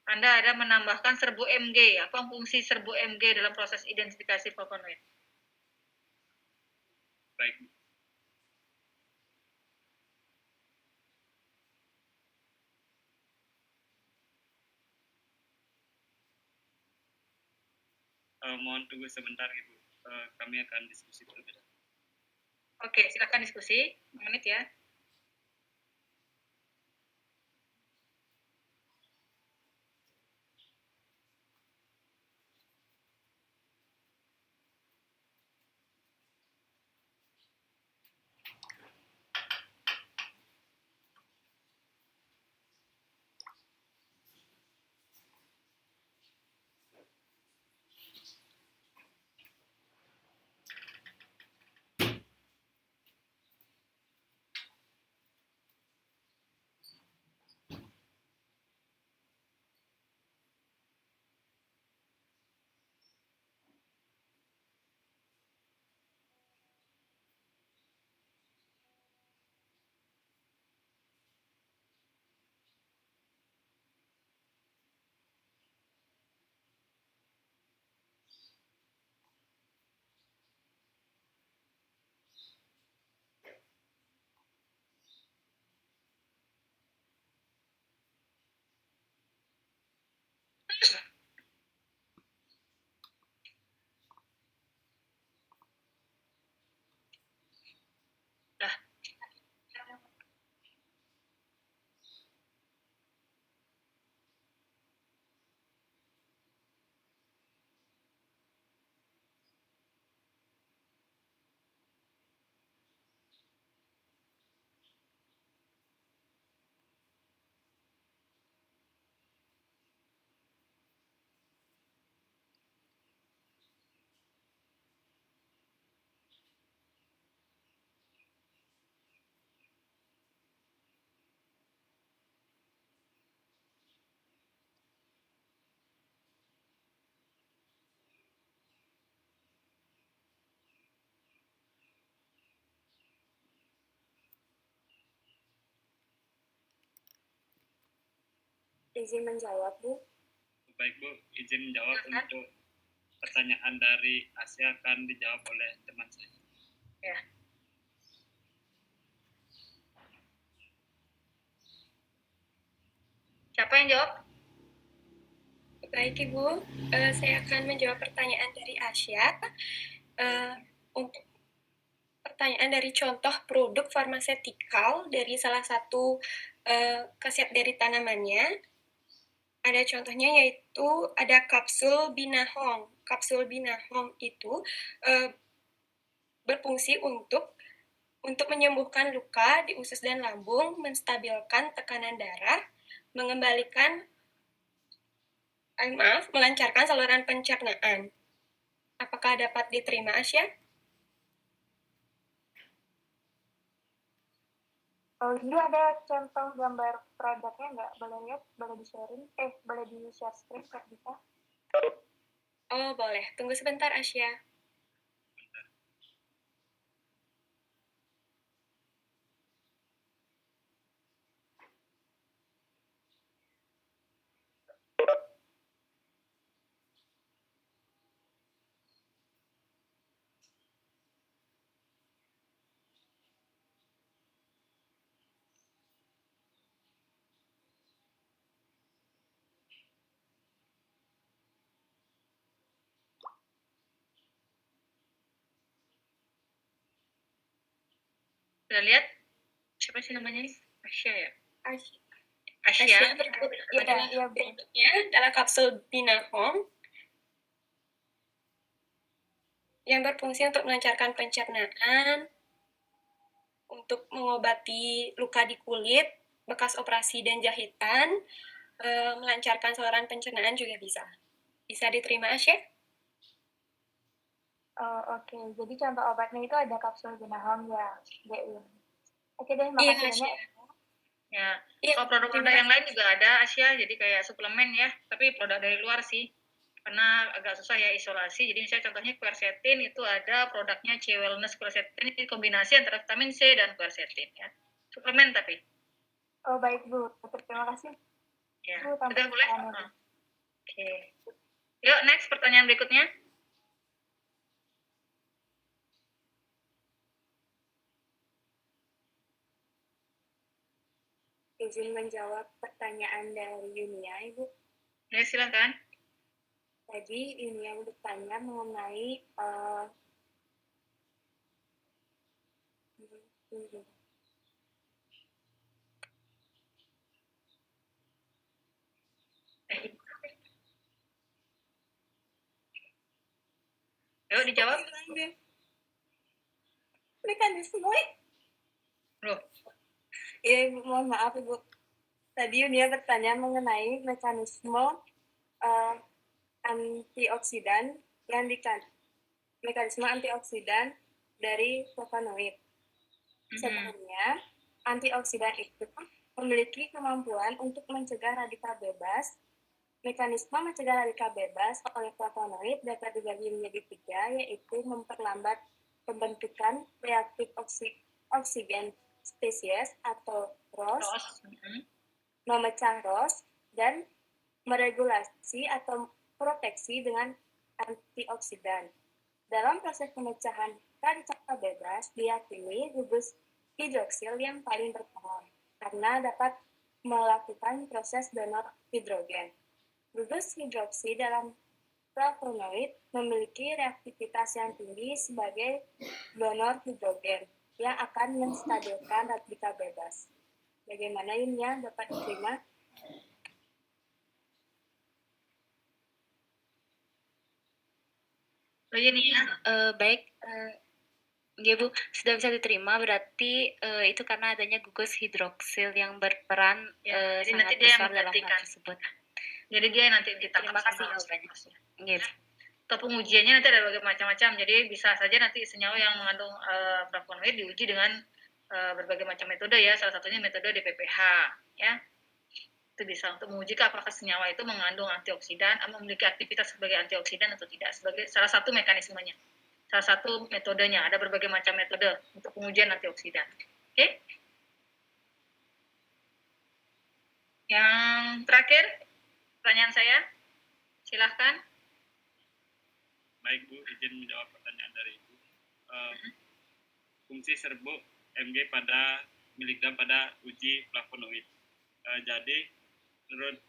Anda ada menambahkan serbu Mg. Apa fungsi serbu Mg dalam proses identifikasi flavonoid? Baik. Mohon tunggu sebentar, Ibu. Kami akan diskusi terlebih dahulu. Oke, silakan diskusi. 1 menit ya. Dah. Izin menjawab, Bu. Baik, Bu. Izin menjawab untuk pertanyaan dari Asia akan dijawab oleh teman saya. Ya. Siapa yang jawab? Baik, Ibu. Saya akan menjawab pertanyaan dari Asia. Untuk pertanyaan dari contoh produk farmasetikal dari salah satu khasiat dari tanamannya, ada contohnya yaitu ada kapsul binahong. Kapsul binahong itu berfungsi untuk menyembuhkan luka di usus dan lambung, menstabilkan tekanan darah, melancarkan saluran pencernaan. Apakah dapat diterima, Asya? Ini ada contoh gambar produknya nggak? Boleh lihat? Boleh di-sharing? Boleh di-share screen kalau bisa? Oh, boleh. Tunggu sebentar, Asya. Sudah lihat? Siapa sih namanya? Asia ya? Asya Asia. Bentuknya adalah kapsul binahong yang berfungsi untuk melancarkan pencernaan, untuk mengobati luka di kulit, bekas operasi dan jahitan, melancarkan saluran pencernaan juga bisa. Bisa diterima, Asya? Oke. Jadi contoh obatnya itu ada kapsul binahong ya, GU. Oke deh, makasih banyak. Ya, kalau produk-produk yang lain juga ada Asia, jadi kayak suplemen ya, tapi produk dari luar sih. karena agak susah ya isolasi. Jadi misalnya contohnya quercetin itu ada produknya C Wellness quercetin, ini kombinasi antara vitamin C dan quercetin ya. Suplemen tapi. Oh baik Bu, terima kasih. Ya, Bu, tanpa sudah boleh? kesalahan. Oke. Yuk next pertanyaan berikutnya. Izin menjawab pertanyaan dari Yunia, Ibu. Ya, silakan. Tadi Yunia bertanya mengenai Yuk dijawab. Mekanisme. Loh. Ya, Ibu, mohon maaf Ibu. Tadi Yunia bertanya mengenai mekanisme antioksidan yang mekanisme antioksidan dari flavonoid. Sebenarnya antioksidan itu memiliki kemampuan untuk mencegah radikal bebas. Mekanisme mencegah radikal bebas oleh flavonoid dapat dibagi menjadi 3, yaitu memperlambat pembentukan reaktif oksigen spesies atau ROS, memecah ROS, dan meregulasi atau proteksi dengan antioksidan. Dalam proses pemecahan radikal bebas, diyakini gugus hidroksil yang paling berperan karena dapat melakukan proses donor hidrogen. Gugus hidroksi dalam flavonoid memiliki reaktivitas yang tinggi sebagai donor hidrogen yang akan menstabilkan radikal bebas. Bagaimana ini ya dapat diterima? Baik, ya Bu, sudah bisa diterima berarti itu karena adanya gugus hidroksil yang berperan Ya, jadi sangat nanti dia yang besar dalam hal menggantikan. tersebut. Jadi dia nanti ditangkap. Terima kasih jawabannya. Gitu. Atau pengujiannya nanti ada berbagai macam-macam. Jadi bisa saja nanti senyawa yang mengandung flavonoid diuji dengan berbagai macam metode ya. Salah satunya metode DPPH ya. Itu bisa untuk menguji apakah senyawa itu mengandung antioksidan, memiliki aktivitas sebagai antioksidan atau tidak, sebagai salah satu mekanismenya. Salah satu metodenya, ada berbagai macam metode untuk pengujian antioksidan. Oke? Yang terakhir, pertanyaan saya, silahkan. Baik Bu, izin menjawab pertanyaan dari Ibu. Fungsi serbuk Mg pada miligram pada uji flavonoid. Jadi menurut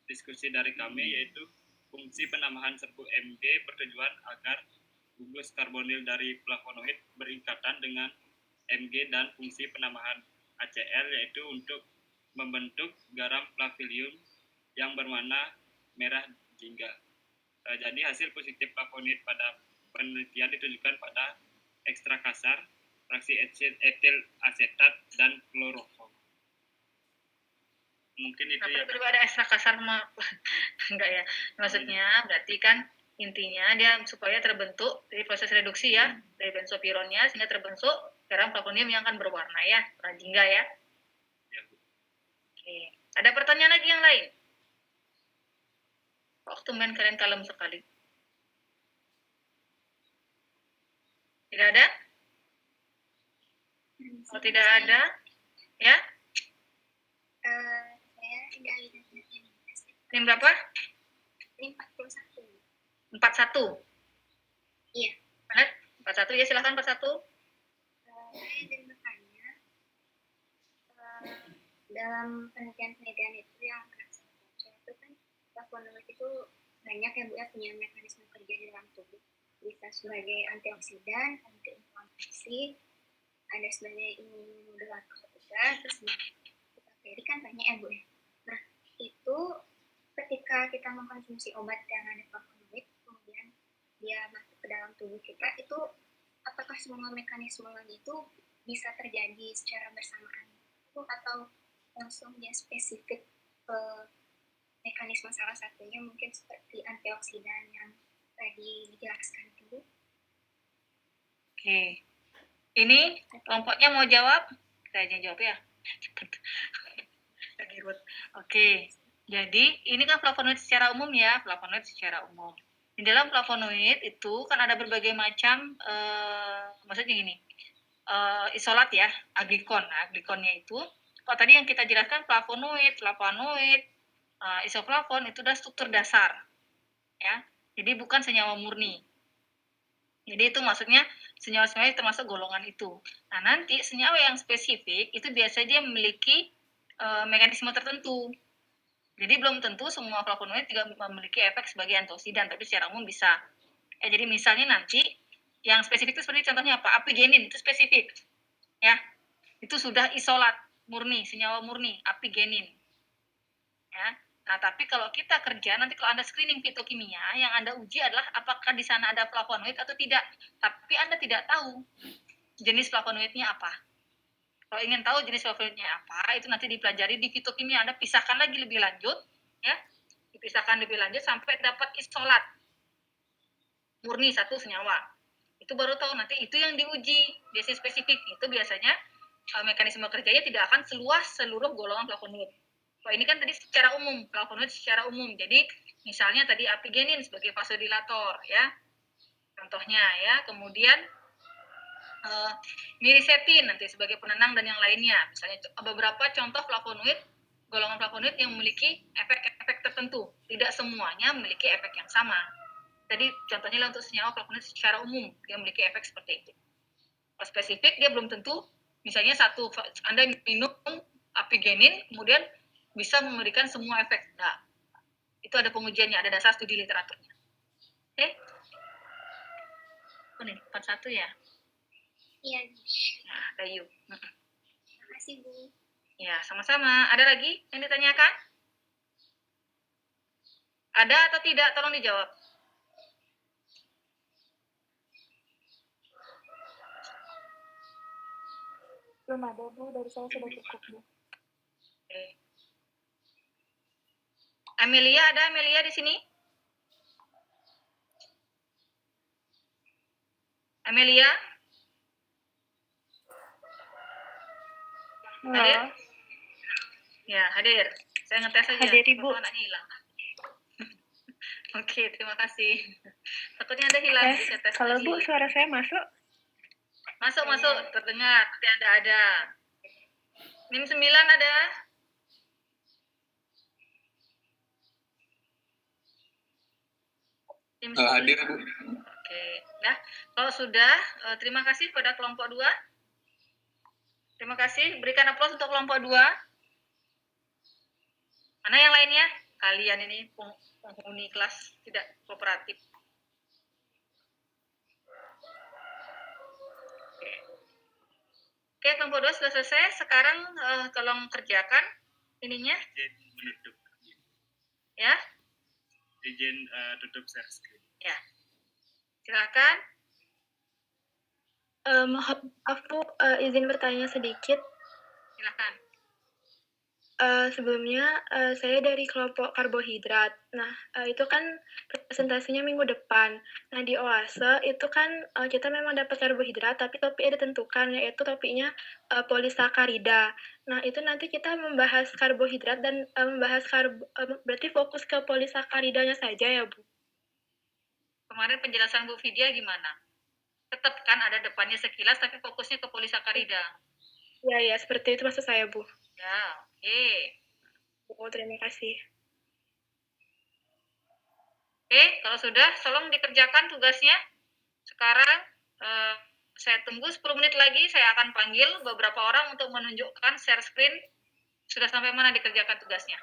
diskusi dari kami yaitu fungsi penambahan serbuk Mg bertujuan agar gugus karbonil dari flavonoid berikatan dengan Mg dan fungsi penambahan HCl yaitu untuk membentuk garam flavilium yang berwarna merah jingga. Jadi hasil positif flavonoid pada penelitian ditujukan pada ekstrak kasar, fraksi etil asetat, dan kloroform. Mungkin itu ya. Perlu ada ekstrak kasar enggak ya? Maksudnya berarti kan intinya dia supaya terbentuk dari proses reduksi ya dari benzopironnya sehingga terbentuk garam flavonium yang akan berwarna ya, warna jingga ya. Oke. Ada pertanyaan lagi yang lain? Waktu main kalian kalem sekali. Tidak ada? Kalau tidak ada, ya? Saya tidak ada Ini berapa? Ini 41. 41? Iya. 41 ya, silakan 41. Saya ingin bertanya, dalam penelitian-penelitian itu yang saya baca itu kan flavonoid itu banyak yang punya mekanisme kerja di dalam tubuh. Bisa sebagai antioksidan, antiinflamasi, ada sebagai imunomodulator juga, terus bakteri kan banyak ya Bu ya. Nah itu ketika kita mengkonsumsi obat yang ada flavonoid, kemudian dia masuk ke dalam tubuh kita, itu apakah semua mekanisme itu bisa terjadi secara bersamaan atau langsung dia spesifik ke mekanisme salah satunya mungkin seperti antioksidan yang tadi dijelaskan dulu. Oke. Ini kelompoknya mau jawab? Saya aja jawab ya. Oke. Jadi, ini kan flavonoid secara umum ya, flavonoid secara umum. Di dalam flavonoid itu kan ada berbagai macam, maksudnya gini, isolat ya, aglikon. Nah, aglikonnya itu, kalau tadi yang kita jelaskan flavonoid, flavonoid, isoflavon itu adalah struktur dasar, ya. Jadi bukan senyawa murni. Jadi itu maksudnya senyawa-senyawa termasuk golongan itu. Nah, nanti senyawa yang spesifik itu biasanya dia memiliki mekanisme tertentu. Jadi belum tentu semua flavonoid juga memiliki efek sebagai antioksidan, tapi secara umum bisa. Jadi misalnya nanti yang spesifik itu seperti contohnya apa? Apigenin itu spesifik. Ya. Itu sudah isolat murni, senyawa murni, apigenin. Ya. Nah, tapi kalau kita kerja nanti kalau Anda screening fitokimia, yang Anda uji adalah apakah di sana ada flavonoid atau tidak. Tapi Anda tidak tahu jenis flavonoidnya apa. Kalau ingin tahu jenis flavonoidnya apa, itu nanti dipelajari di fitokimia. Anda pisahkan lagi lebih lanjut, ya, dipisahkan lebih lanjut sampai dapat isolat murni satu senyawa. Itu baru tahu nanti itu yang diuji, biasanya spesifik. Itu biasanya mekanisme kerjanya tidak akan seluas seluruh golongan flavonoid. Kalau ini kan tadi secara umum, flavonoid secara umum. Jadi misalnya tadi apigenin sebagai vasodilator, ya, contohnya ya. Kemudian mirisetin nanti sebagai penenang dan yang lainnya. Misalnya beberapa contoh flavonoid, golongan flavonoid yang memiliki efek-efek tertentu. Tidak semuanya memiliki efek yang sama. Jadi contohnya untuk senyawa flavonoid secara umum, dia memiliki efek seperti itu. Kalau spesifik dia belum tentu, misalnya Anda minum apigenin, kemudian bisa memberikan semua efek. Nah, itu ada pengujiannya, ada dasar studi literaturnya. Oke? Oh nih, 41 ya? Iya. Nah, Bayu. Terima kasih, Bu. Ya, sama-sama. Ada lagi yang ditanyakan? Ada atau tidak? Tolong dijawab. Belum ada, Bu. Dari saya sudah cukup, Bu. Oke. Amelia, ada Amelia di sini? Amelia? Hadir? Ya, hadir. Saya ngetes aja. Hadir, Ibu. Anaknya hilang. Oke, terima kasih. Takutnya Anda hilang, jadi saya tes Kalau lagi. Bu, suara saya masuk? Masuk, terdengar. Tapi Anda ada. NIM 9 ada? NIM 9? Hadir, Bu. Oke. Nah, kalau sudah, terima kasih pada kelompok 2. Terima kasih. Berikan aplaus untuk kelompok 2. Mana yang lainnya? Kalian ini penghuni kelas tidak kooperatif. Oke, kelompok 2 sudah selesai. Sekarang tolong kerjakan ininya. Izin menutup. Ya. Izin tutup share screen. Ya. Silakan. Maaf Bu, izin bertanya sedikit. Silakan. Sebelumnya saya dari kelompok karbohidrat. Nah, itu kan presentasinya minggu depan. Nah, di OASE itu kan kita memang dapat karbohidrat, tapi topiknya ditentukan, yaitu topiknya polisakarida. Nah, itu nanti kita membahas karbohidrat dan membahas berarti fokus ke polisakaridanya saja ya, Bu? Kemarin penjelasan Bu Vidya gimana? Tetap kan ada depannya sekilas, tapi fokusnya ke polisakarida. Ya, seperti itu maksud saya, Bu. Ya, oke. Oh, terima kasih. Oke, kalau sudah, tolong dikerjakan tugasnya. Sekarang, saya tunggu 10 menit lagi, saya akan panggil beberapa orang untuk menunjukkan share screen. Sudah sampai mana dikerjakan tugasnya.